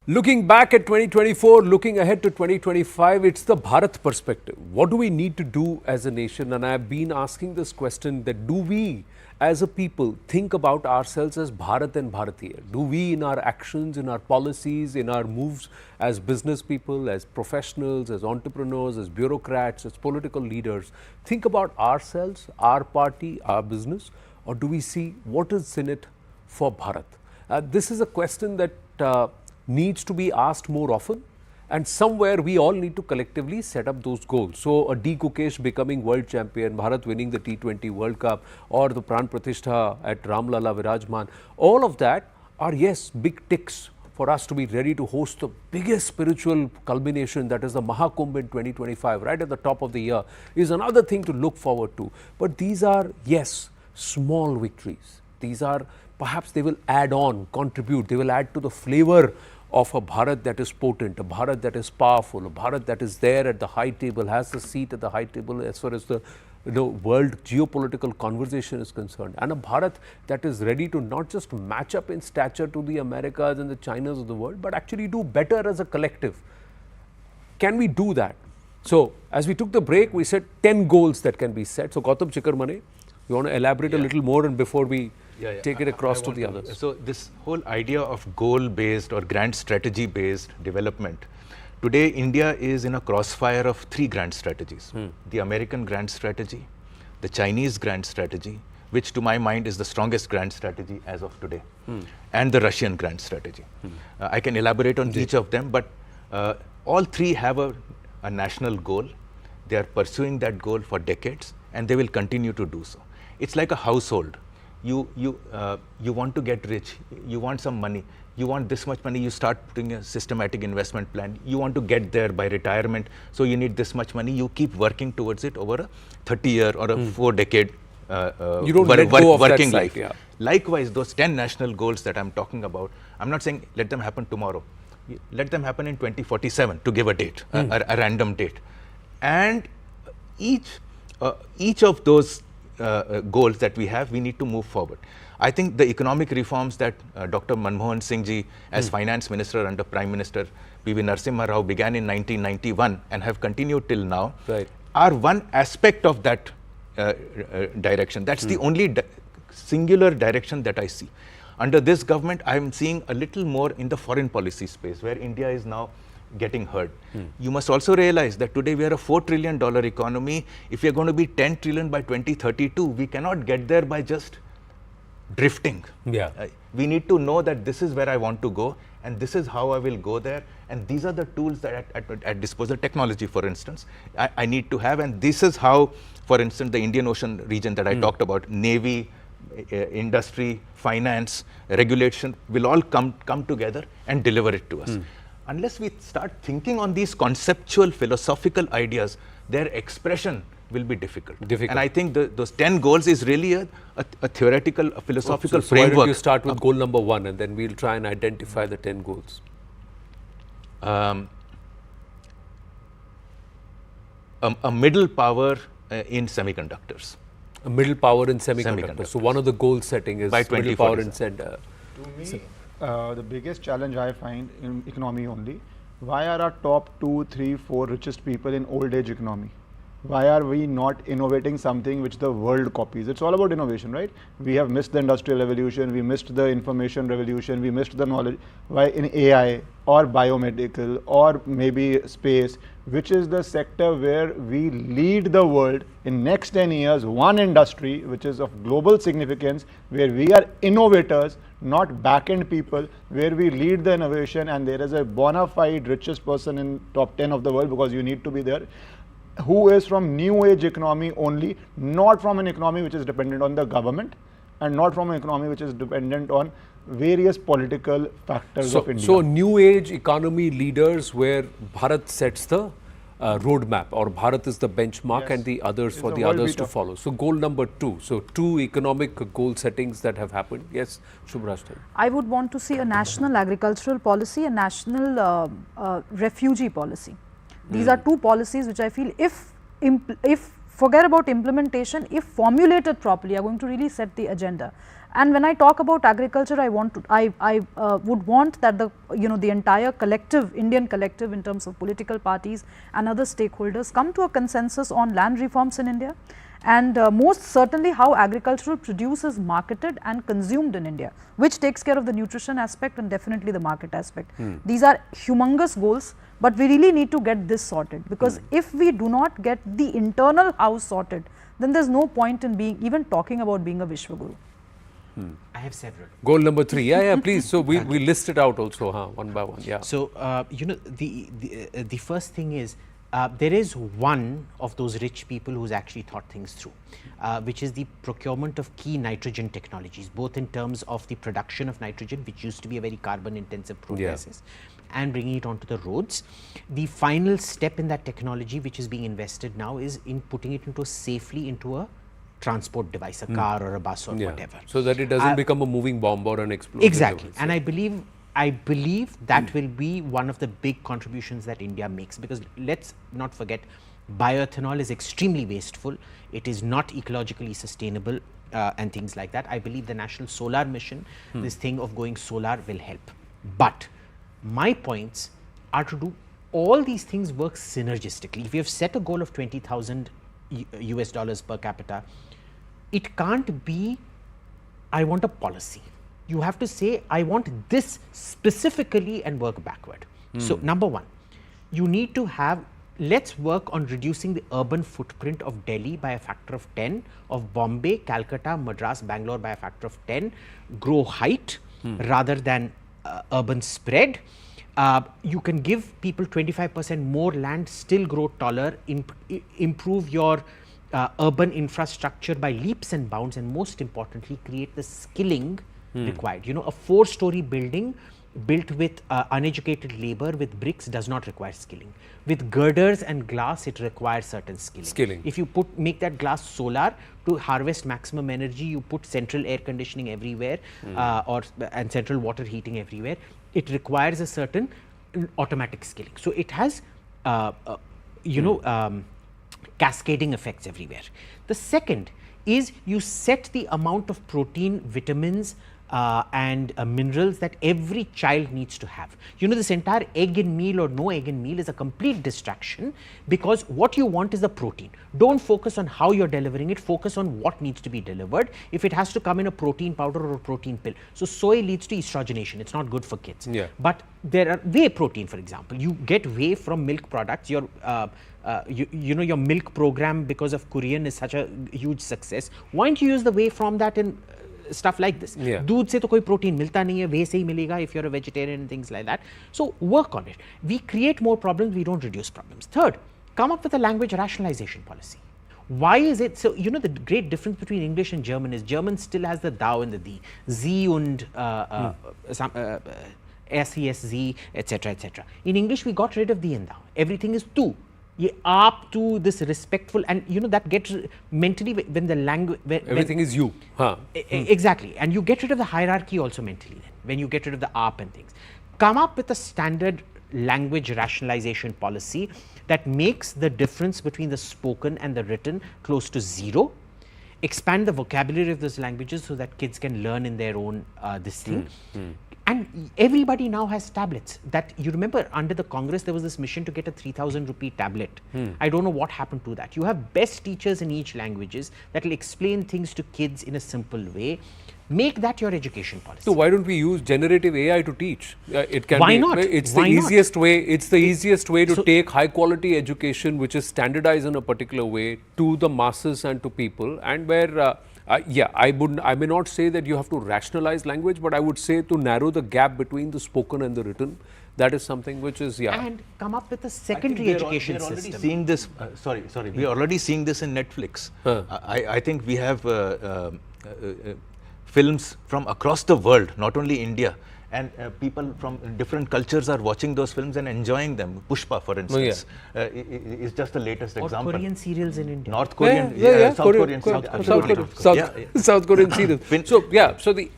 Speaker 1: Looking back at 2024, looking ahead to 2025, it's the Bharat perspective. What do we need to do as a nation? And I've been asking this question, that do we as a people think about ourselves as Bharat and Bharatiya? Do we, in our actions, in our policies, in our moves as business people, as professionals, as entrepreneurs, as bureaucrats, as political leaders, think about ourselves, our party, our business, or do we see what is in it for Bharat? This is a question that needs to be asked more often, and somewhere we all need to collectively set up those goals. So a D. Gukesh becoming world champion, Bharat winning the T20 World Cup, or the Pran Pratishtha at Ramlala Virajman, all of that are, yes, big ticks for us to be ready to host the biggest spiritual culmination, that is the Mahakumbh in 2025, right at the top of the year, is another thing to look forward to. But these are, yes, small victories. These are, perhaps they will add on, contribute, they will add to the flavor of a Bharat that is potent, a Bharat that is powerful, a Bharat that is there at the high table, has the seat at the high table as far as the world geopolitical conversation is concerned, and a Bharat that is ready to not just match up in stature to the Americas and the Chinas of the world, but actually do better as a collective. Can we do that? So, as we took the break, we said 10 goals that can be set. So, Gautam Chikarmane, you want to elaborate a little more, and before we take it across to the others.
Speaker 3: So this whole idea of goal-based or grand strategy-based development, today India is in a crossfire of 3 grand strategies. The American grand strategy, the Chinese grand strategy, which to my mind is the strongest grand strategy as of today, and the Russian grand strategy. I can elaborate on each of them, but all 3 have a national goal. They are pursuing that goal for decades, and they will continue to do so. It's like a household. You want to get rich, you want some money, you want this much money, you start putting a systematic investment plan, you want to get there by retirement, so you need this much money, you keep working towards it over a 30-year or a 4-decade
Speaker 1: you don't let go of
Speaker 3: working
Speaker 1: that
Speaker 3: life.
Speaker 1: side, yeah.
Speaker 3: Likewise, those 10 national goals that I'm talking about, I'm not saying let them happen tomorrow, let them happen in 2047, to give a date, a random date. And each of those goals that we have, we need to move forward. I think the economic reforms that Dr. Manmohan Singh ji as finance minister under Prime Minister P.V. Narasimha Rao began in 1991 and have continued till now, are one aspect of that direction. That's the only singular direction that I see. Under this government, I am seeing a little more in the foreign policy space, where India is now getting heard. You must also realize that today we are a $4 trillion economy. If we are going to be 10 trillion by 2032, we cannot get there by just drifting. We need to know that this is where I want to go, and this is how I will go there, and these are the tools that at disposal, technology for instance, I need to have, and this is how, for instance, the Indian Ocean region that I talked about, Navy, industry, finance, regulation will all come together and deliver it to us. Unless we start thinking on these conceptual, philosophical ideas, their expression will be difficult. And I think those 10 goals is really a theoretical, a philosophical framework.
Speaker 1: Why don't you start with goal number 1, and then we'll try and identify the 10 goals.
Speaker 3: A middle power in semiconductors.
Speaker 1: A middle power in semiconductors. So one of the goal setting is
Speaker 3: by
Speaker 1: middle power in center.
Speaker 5: To me, the biggest challenge I find in economy only, why are our top 2, 3, 4 richest people in old age economy? Why are we not innovating something which the world copies? It's all about innovation, right? We have missed the industrial revolution, we missed the information revolution, we missed the knowledge. Why in AI or biomedical or maybe space, which is the sector where we lead the world in next 10 years, one industry which is of global significance, where we are innovators, not back-end people, where we lead the innovation, and there is a bona fide richest person in top 10 of the world, because you need to be there, who is from new age economy only, not from an economy which is dependent on the government, and not from an economy which is dependent on various political factors of India.
Speaker 1: So new age economy leaders where Bharat sets the roadmap, or Bharat is the benchmark, and the others for the others to follow. So goal number 2. So 2 economic goal settings that have happened. Yes, Shubhraj.
Speaker 4: I would want to see a national agricultural policy, a national refugee policy. These are 2 policies which I feel, if forget about implementation, if formulated properly, are going to really set the agenda. And when I talk about agriculture, I would want that the entire collective, Indian collective in terms of political parties and other stakeholders come to a consensus on land reforms in India, and most certainly how agricultural produce is marketed and consumed in India, which takes care of the nutrition aspect and definitely the market aspect. These are humongous goals, but we really need to get this sorted, because if we do not get the internal house sorted, then there is no point in even talking about being a Vishwaguru.
Speaker 2: I have several.
Speaker 1: Goal number 3. Yeah, please. So we list it out also, one by one. Yeah.
Speaker 2: So the first thing is, there is one of those rich people who's actually thought things through, which is the procurement of key nitrogen technologies, both in terms of the production of nitrogen, which used to be a very carbon intensive process, and bringing it onto the roads. The final step in that technology which is being invested now is in putting it safely into a transport device, a car or a bus or whatever.
Speaker 1: So that it doesn't become a moving bomb or an explosive
Speaker 2: Exactly.
Speaker 1: device.
Speaker 2: And I believe that will be one of the big contributions that India makes, because let's not forget, bioethanol is extremely wasteful. It is not ecologically sustainable and things like that. I believe the National Solar Mission, this thing of going solar, will help. But my points are to do all these things work synergistically. If you have set a goal of $20,000 US per capita, it can't be, I want a policy. You have to say, I want this specifically and work backward. So, number one, you need to have, let's work on reducing the urban footprint of Delhi by a factor of 10, of Bombay, Calcutta, Madras, Bangalore by a factor of 10, grow height rather than urban spread. You can give people 25% more land, still grow taller, improve your urban infrastructure by leaps and bounds, and most importantly, create the skilling required. A 4-story building built with uneducated labor with bricks does not require skilling. With girders and glass, it requires certain skilling. If you make that glass solar to harvest maximum energy, you put central air conditioning everywhere and central water heating everywhere, it requires a certain automatic skilling. So it has cascading effects everywhere. The second is you set the amount of protein, vitamins and minerals that every child needs to have. This entire egg in meal or no egg in meal is a complete distraction, because what you want is the protein. Don't focus on how you're delivering it, focus on what needs to be delivered. If it has to come in a protein powder or a protein pill. So soy leads to estrogenation, it's not good for kids. But there are whey protein, for example. You get whey from milk products. Your your milk program because of Korean is such a huge success. Why don't you use the whey from that in stuff like this? दूध से तो कोई protein मिलता नहीं है, whey से ही मिलेगा if you're a vegetarian and things like that. So work on it. We create more problems, we don't reduce problems. Third, come up with a language rationalization policy. Why is it so? The great difference between English and German is German still has the thou and the thee, sie und SESZ, etc., etc. In English, we got rid of thee and thou. Everything is tu. Ye aap, tu, this respectful, and that gets mentally when the language.
Speaker 1: Everything is you.
Speaker 2: Exactly. And you get rid of the hierarchy also mentally then, when you get rid of the aap and things. Come up with a standard language rationalization policy that makes the difference between the spoken and the written close to zero. Expand the vocabulary of those languages so that kids can learn in their own this thing. And everybody now has tablets. That you remember under the Congress there was this mission to get a 3,000 rupee tablet. I don't know what happened to that. You have best teachers in each languages that will explain things to kids in a simple way. Make that your education policy.
Speaker 1: So why don't we use generative AI to teach? It can
Speaker 2: Why
Speaker 1: be,
Speaker 2: not?
Speaker 1: It's
Speaker 2: Why
Speaker 1: the
Speaker 2: not?
Speaker 1: easiest way. It's the easiest way to take high quality education, which is standardized in a particular way, to the masses and to people. And where, I may not say that you have to rationalize language, but I would say to narrow the gap between the spoken and the written. That is something which is
Speaker 2: and come up with a secondary education system.
Speaker 3: Already seeing this. Sorry. We are already seeing this in Netflix. I think we have. Films from across the world, not only India, and people from different cultures are watching those films and enjoying them. Pushpa, for instance, is just the latest example.
Speaker 2: Or Korean serials in India.
Speaker 3: North Korean,
Speaker 1: South Korean serials. So the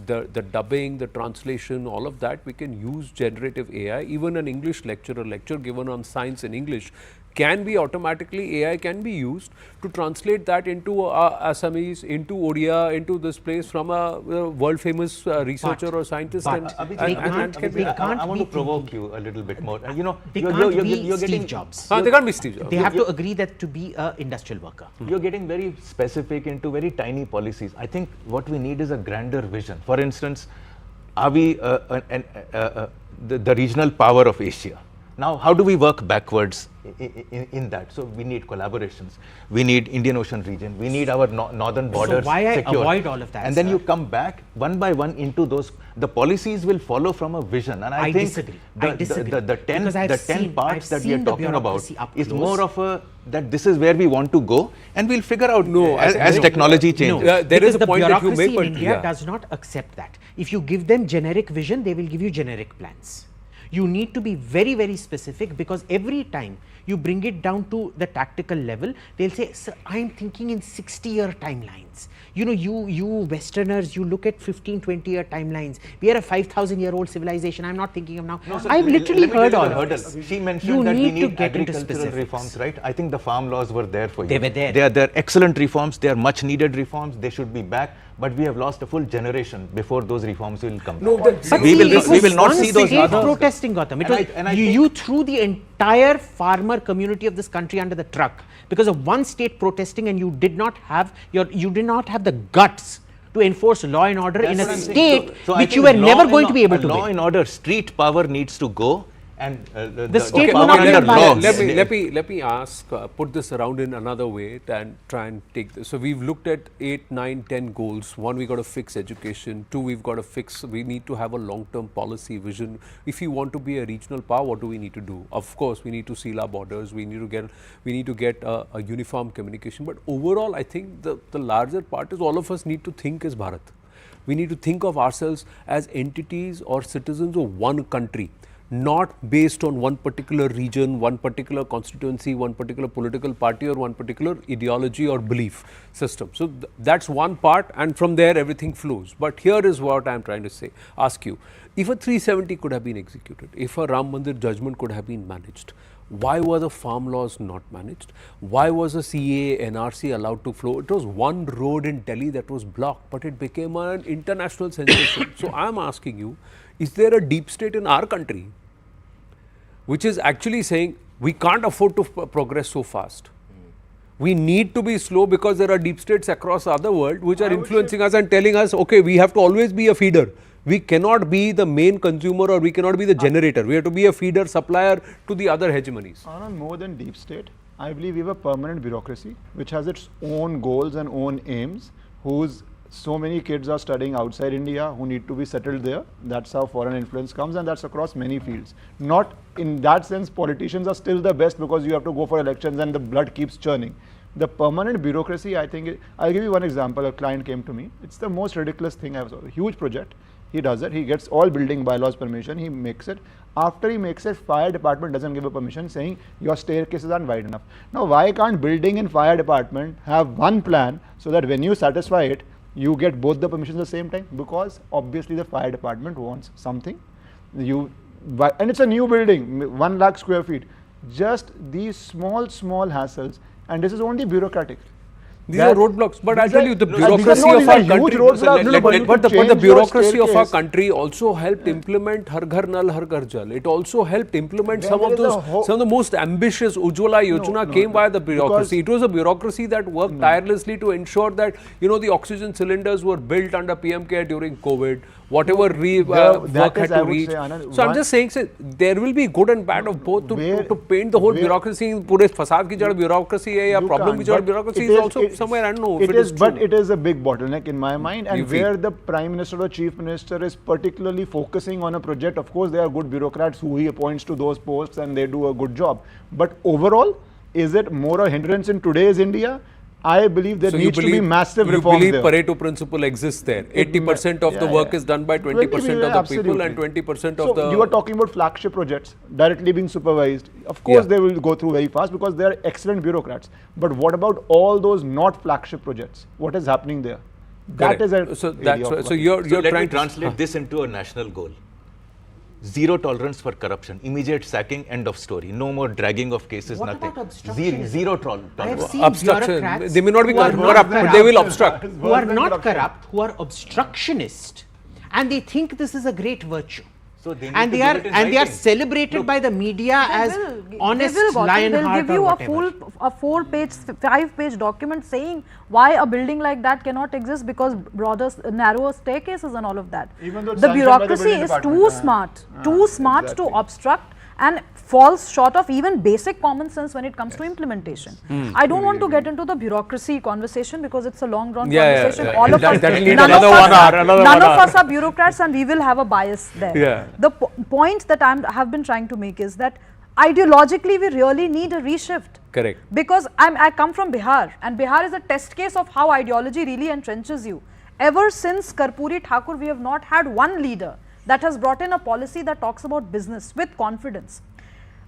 Speaker 1: the dubbing, the translation, all of that we can use generative AI. Even an English lecture, a lecture given on science in English, can be automatically, AI can be used to translate that into Assamese, into Odia, into this place from a world famous researcher or scientist.
Speaker 2: but
Speaker 1: and
Speaker 2: Abhijit,
Speaker 3: I want to provoke you a little bit more. You know,
Speaker 2: they
Speaker 3: you're
Speaker 2: can't be
Speaker 3: getting
Speaker 2: Steve Jobs.
Speaker 1: they can't be Steve Jobs.
Speaker 2: They have to agree that to be an industrial worker.
Speaker 3: You're getting very specific into very tiny policies. I think what we need is a grander vision. For instance, are we the regional power of Asia? Now, how do we work backwards in that? So we need collaborations. We need Indian Ocean region. We need our northern borders
Speaker 2: So why
Speaker 3: secured.
Speaker 2: I avoid all of that,
Speaker 3: And then
Speaker 2: sir?
Speaker 3: you come back one by one into those. The policies will follow from a vision. And I think
Speaker 2: disagree.
Speaker 3: the
Speaker 2: Because I've
Speaker 3: 10
Speaker 2: seen-
Speaker 3: parts
Speaker 2: I've
Speaker 3: that we are
Speaker 2: seen the
Speaker 3: talking about
Speaker 2: bureaucracy up
Speaker 3: is
Speaker 2: close.
Speaker 3: more of a that this is where we want to go, and we'll figure out
Speaker 1: No, I think
Speaker 3: as
Speaker 1: no.
Speaker 3: technology changes.
Speaker 1: There
Speaker 2: because
Speaker 1: is a
Speaker 2: the
Speaker 1: point that you
Speaker 2: bureaucracy
Speaker 1: make, but
Speaker 2: in India
Speaker 1: yeah.
Speaker 2: does not accept that. If you give them generic vision, they will give you generic plans. You need to be very, very specific, because every time you bring it down to the tactical level, they'll say, sir, I'm thinking in 60-year timelines. You know, you Westerners, you look at 15, 20-year timelines. We are a 5,000-year-old civilization. I'm not thinking of now.
Speaker 3: No, sir,
Speaker 2: I've literally
Speaker 3: let me
Speaker 2: heard
Speaker 3: tell
Speaker 2: all
Speaker 3: you
Speaker 2: of
Speaker 3: the
Speaker 2: this.
Speaker 3: hurdle. She mentioned
Speaker 2: You
Speaker 3: that we
Speaker 2: need to
Speaker 3: need
Speaker 2: get into
Speaker 3: agricultural
Speaker 2: specifics.
Speaker 3: reforms, right? I think the farm laws were there for you.
Speaker 2: They were there.
Speaker 3: They're excellent reforms. They are much needed reforms. They should be back. But we have lost a full generation before those reforms will come
Speaker 1: No,
Speaker 3: back.
Speaker 1: but
Speaker 2: But
Speaker 3: we
Speaker 2: see,
Speaker 3: will
Speaker 2: it was
Speaker 3: not
Speaker 2: one
Speaker 3: see those
Speaker 2: state
Speaker 3: others.
Speaker 2: protesting, Gautam. It was,
Speaker 3: And I
Speaker 2: you threw the entire farmer community of this country under the truck because of one state protesting, and you did not have the guts to enforce law and order in a
Speaker 3: That's what I'm saying.
Speaker 2: state
Speaker 3: So I
Speaker 2: which
Speaker 3: think
Speaker 2: you were
Speaker 3: law
Speaker 2: never
Speaker 3: and
Speaker 2: going
Speaker 3: or-
Speaker 2: to be able to
Speaker 3: law
Speaker 2: win.
Speaker 3: and order, street power needs to go, and the
Speaker 2: state
Speaker 3: power
Speaker 2: will not
Speaker 3: under
Speaker 2: get
Speaker 3: law.
Speaker 2: violence.
Speaker 1: Let me ask, put this around in another way and try and take this. So we've looked at 8, 9, 10 goals. One, we got to fix education. Two, we need to have a long-term policy vision. If you want to be a regional power, what do we need to do? Of course, we need to seal our borders. We need to get a uniform communication. But overall, I think the larger part is all of us need to think as Bharat. We need to think of ourselves as entities or citizens of one country, not based on one particular region, one particular constituency, one particular political party, or one particular ideology or belief system. So that's one part, and from there everything flows. But here is what I am trying to ask you. If a 370 could have been executed, if a Ram Mandir judgment could have been managed, why were the farm laws not managed? Why was the CA, NRC allowed to flow? It was one road in Delhi that was blocked, but it became an international sensation. So I am asking you, is there a deep state in our country which is actually saying we can't afford to progress so fast? We need to be slow because there are deep states across the other world which are influencing us and telling us, okay, we have to always be a feeder. We cannot be the main consumer, or we cannot be the generator. We have to be a feeder supplier to the other hegemonies.
Speaker 5: Anand, more than deep state, I believe we have a permanent bureaucracy which has its own goals and own aims, whose so many kids are studying outside India who need to be settled there. That's how foreign influence comes, and that's across many fields. Not in that sense, politicians are still the best because you have to go for elections and the blood keeps churning. The permanent bureaucracy, I think, I'll give you one example. A client came to me. It's the most ridiculous thing I've saw. A huge project. He does it. He gets all building bylaws permission. He makes it. After he makes it, fire department doesn't give a permission, saying your staircases aren't wide enough. Now, why can't building and fire department have one plan so that when you satisfy it, you get both the permissions at the same time? Because obviously the fire department wants something. And it's a new building, 1 lakh square feet. Just these small hassles, and this is only bureaucratic.
Speaker 1: These are roadblocks, but I'll tell you, the
Speaker 5: these are
Speaker 1: bureaucracy
Speaker 5: not
Speaker 1: of our
Speaker 5: huge
Speaker 1: country,
Speaker 5: roadblocks.
Speaker 1: but the
Speaker 5: Change
Speaker 1: bureaucracy
Speaker 5: your
Speaker 1: of our
Speaker 5: staircase.
Speaker 1: country also helped implement Har Ghar Nal Har Ghar Jal. It also helped implement some of the most ambitious Ujjwala Yojana came via the bureaucracy. It was a bureaucracy that worked tirelessly to ensure that, you know, the oxygen cylinders were built under PMK during COVID. Whatever work had to reach. So I'm just saying, there will be good and bad of both to paint the whole bureaucracy. Pure facade ki jad bureaucracy hai, ya problem ki jad bureaucracy is also somewhere, I don't know if it is true.
Speaker 5: But it is a big bottleneck in my mind, and where the Prime Minister or Chief Minister is particularly focusing on a project, of course there are good bureaucrats who he appoints to those posts and they do a good job. But overall, is it more a hindrance in today's India? I believe there needs to be massive reforms there.
Speaker 1: You believe Pareto principle exists there. 80% of the work is done by 20% of the people and 20% of the...
Speaker 5: So you are talking about flagship projects directly being supervised. Of course they will go through very fast because they are excellent bureaucrats. But what about all those not flagship projects? What is happening there? That is a...
Speaker 1: So you're
Speaker 3: let
Speaker 1: trying
Speaker 3: me translate this into a national goal. zero tolerance for corruption, immediate sacking, end of story. No more dragging of cases,
Speaker 2: What
Speaker 3: nothing.
Speaker 2: about obstructionism?
Speaker 3: Zero
Speaker 2: I have
Speaker 3: tolerance.
Speaker 2: seen
Speaker 1: Obstruction.
Speaker 2: bureaucrats
Speaker 1: They may not be
Speaker 2: who are
Speaker 1: corrupt, but they will obstruct.
Speaker 2: who are not corrupt, who are obstructionist, and they think this is a great virtue.
Speaker 3: So they need
Speaker 2: And
Speaker 3: to
Speaker 2: they
Speaker 3: give
Speaker 2: are
Speaker 3: it in
Speaker 2: and they are
Speaker 3: writing.
Speaker 2: celebrated by the media as honest,
Speaker 4: They'll
Speaker 2: lion-heart
Speaker 4: give you
Speaker 2: or
Speaker 4: a
Speaker 2: whatever.
Speaker 4: full, a 4-page, 5-page document saying why a building like that cannot exist because broader, narrower staircases and all of that.
Speaker 5: Even though it's
Speaker 4: The
Speaker 5: sanctioned by the
Speaker 4: bureaucracy
Speaker 5: building
Speaker 4: is
Speaker 5: department.
Speaker 4: too smart to
Speaker 5: exactly.
Speaker 4: obstruct and falls short of even basic common sense when it comes to implementation. I don't want to get into the bureaucracy conversation because it's a long drawn conversation. All of
Speaker 1: That-
Speaker 4: us,
Speaker 1: that'll need
Speaker 4: none
Speaker 1: another
Speaker 4: of us
Speaker 1: 1 hour, another
Speaker 4: none
Speaker 1: 1
Speaker 4: of
Speaker 1: hour.
Speaker 4: us are bureaucrats and we will have a bias there.
Speaker 1: Yeah.
Speaker 4: The point that I have been trying to make is that ideologically we really need a reshift.
Speaker 1: Correct.
Speaker 4: Because I come from Bihar and Bihar is a test case of how ideology really entrenches you. Ever since Karpuri Thakur, we have not had one leader that has brought in a policy that talks about business with confidence.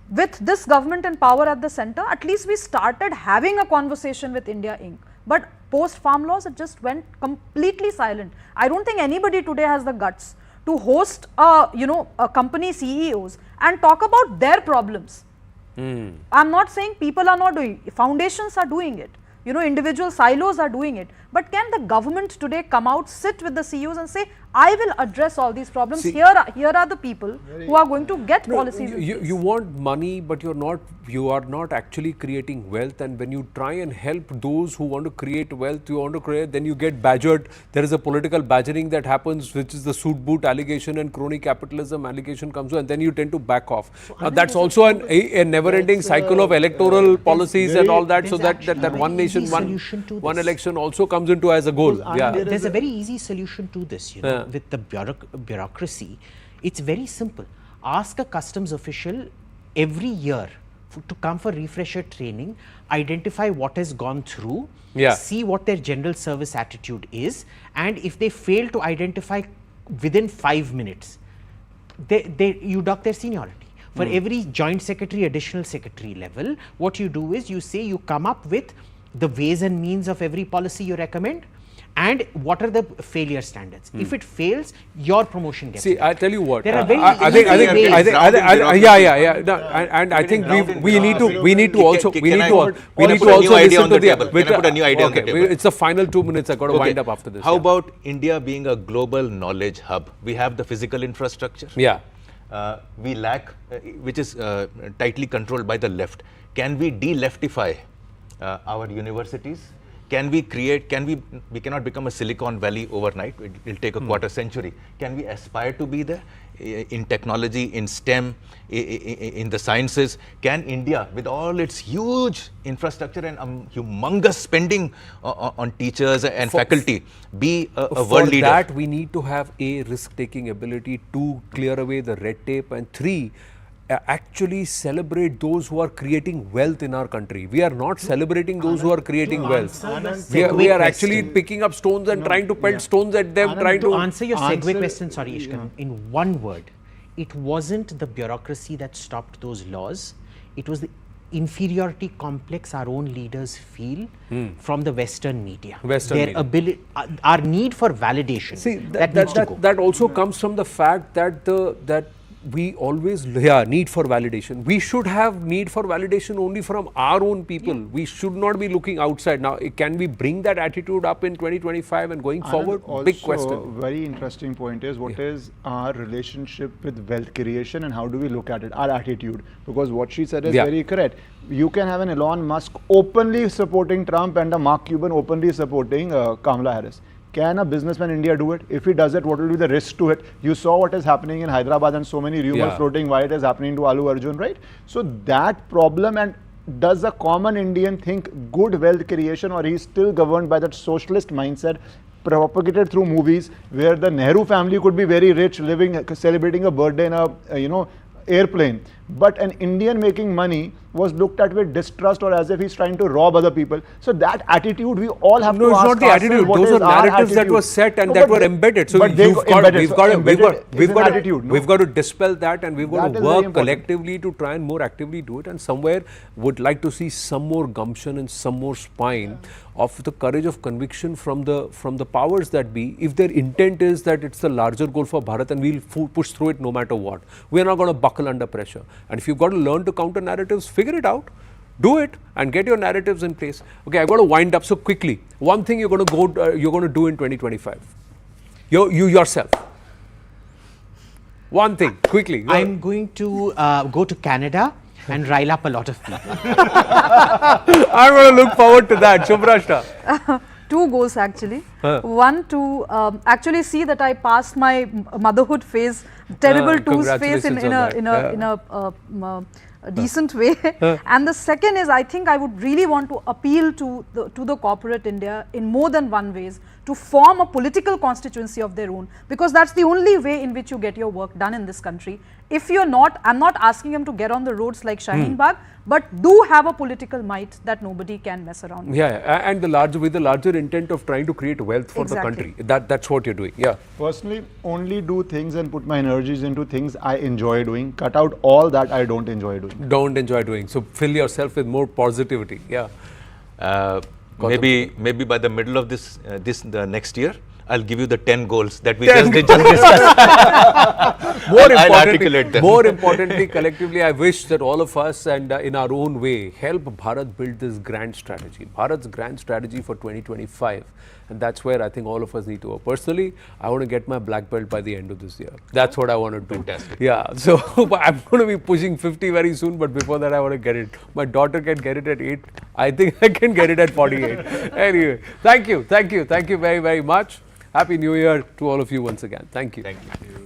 Speaker 4: With this government in power at the center, at least we started having a conversation with India Inc. But post farm laws, it just went completely silent. I don't think anybody today has the guts to host a company CEOs and talk about their problems. I'm not saying people are not doing it. Foundations are doing it. Individual silos are doing it. But can the government today come out, sit with the CEOs and say, I will address all these problems.
Speaker 1: See,
Speaker 4: here are the people who are going to get policies in place.
Speaker 1: You want money, but you are not actually creating wealth. And when you try and help those who want to create wealth, then you get badgered. There is a political badgering that happens, which is the suit boot allegation and crony capitalism allegation comes in, and then you tend to back off. That's also a never-ending cycle of electoral policies and all that. So that one nation, one election also comes into as a goal.
Speaker 2: There's a very easy solution to this, with the bureaucracy. It's very simple. Ask a customs official every year to come for refresher training, identify what has gone through, see what their general service attitude is, and if they fail to identify within 5 minutes, you dock their seniority. For every joint secretary, additional secretary level, what you do is you come up with the ways and means of every policy you recommend, and what are the failure standards. If it fails, your promotion gets
Speaker 1: See, I tell you what.
Speaker 2: There are very
Speaker 1: I think, and I think we need to also listen to the.
Speaker 3: Can I put a new idea on the table?
Speaker 1: It's the final 2 minutes. I got to wind up after this.
Speaker 3: How about India being a global knowledge hub? We have the physical infrastructure.
Speaker 1: Yeah.
Speaker 3: We lack, which is tightly controlled by the left. Can we de-leftify our universities? Can we we cannot become a Silicon Valley overnight. It will take a quarter century. Can we aspire to be there in technology, in STEM, in the sciences? Can India, with all its huge infrastructure and humongous spending on teachers and faculty, be a world leader?
Speaker 1: For that, we need to have a risk-taking ability, 2, clear away the red tape, and 3, actually celebrate those who are creating wealth in our country. We are not celebrating those who are creating wealth. We are actually picking up stones and trying to pelt stones at them, trying to
Speaker 2: answer your segue question, sorry Ishkan, in one word. It wasn't the bureaucracy that stopped those laws. It was the inferiority complex our own leaders feel from the Western media. Ability, our need for validation.
Speaker 1: See,
Speaker 2: that
Speaker 1: also comes from the fact that we always need for validation. We should have need for validation only from our own people. We should not be looking outside. Now, can we bring that attitude up in 2025 and going forward? Big question.
Speaker 5: Very interesting point is what is our relationship with wealth creation and how do we look at it, our attitude? Because what she said is very correct. You can have an Elon Musk openly supporting Trump and a Mark Cuban openly supporting Kamala Harris. Can a businessman in India do it? If he does it, what will be the risk to it? You saw what is happening in Hyderabad and so many rumors floating why it is happening to Allu Arjun, right? So that problem, and does a common Indian think good wealth creation, or he's still governed by that socialist mindset propagated through movies where the Nehru family could be very rich, living, celebrating a birthday in a, airplane, but an Indian making money was looked at with distrust or as if he's trying to rob other people. So that attitude we all have
Speaker 1: No,
Speaker 5: to
Speaker 1: it's
Speaker 5: ask
Speaker 1: not the
Speaker 5: ourselves,
Speaker 1: attitude.
Speaker 5: what
Speaker 1: Those
Speaker 5: is
Speaker 1: are
Speaker 5: our
Speaker 1: narratives that
Speaker 5: attitude?
Speaker 1: were set and
Speaker 5: No,
Speaker 1: that
Speaker 5: but
Speaker 1: were embedded. So
Speaker 5: but they
Speaker 1: you've
Speaker 5: got
Speaker 1: got,
Speaker 5: embedded.
Speaker 1: we've
Speaker 5: So
Speaker 1: got to,
Speaker 5: embedded is an attitude, no?
Speaker 1: we've got to dispel that, and we've got
Speaker 5: That
Speaker 1: to
Speaker 5: is very
Speaker 1: work
Speaker 5: important.
Speaker 1: collectively to try and more actively do it. And somewhere would like to see some more gumption and some more spine of the courage of conviction from the powers that be. If their intent is that it's the larger goal for Bharat and we'll push through it no matter what, we're not going to buckle under pressure. And if you've got to learn to counter narratives, figure it out. Do it and get your narratives in place. Okay, I've got to wind up so quickly. One thing you're going to do in 2025. You yourself. One thing, quickly.
Speaker 2: I'm going to go to Canada and rile up a lot of people.
Speaker 1: I'm going to look forward to that. Shubhrashta.
Speaker 4: Two goals actually. One to actually see that I passed my motherhood phase, terrible twos phase in a decent way. And the second is, I think I would really want to appeal to the corporate India in more than one ways to form a political constituency of their own, because that's the only way in which you get your work done in this country. If you're not, I'm not asking them to get on the roads like Shaheen Bagh, but do have a political might that nobody can mess around with.
Speaker 1: Yeah, and with the larger intent of trying to create wealth for the country. That's what you're doing. Yeah.
Speaker 5: Personally, only do things and put my energies into things I enjoy doing. Cut out all that I don't enjoy doing.
Speaker 1: Don't enjoy doing. So fill yourself with more positivity. Yeah.
Speaker 3: Maybe by the middle of the next year, I'll give you the 10 goals that we just discussed.
Speaker 1: More importantly, collectively, I wish that all of us and in our own way help Bharat build this grand strategy, Bharat's grand strategy for 2025. And that's where I think all of us need to work. Personally, I want to get my black belt by the end of this year. That's what I want to do.
Speaker 3: Fantastic.
Speaker 1: Yeah. So I'm going to be pushing 50 very soon, but before that, I want to get it. My daughter can get it at 8. I think I can get it at 48. Anyway, thank you very, very much. Happy New Year to all of you once again. Thank you.
Speaker 3: Thank you.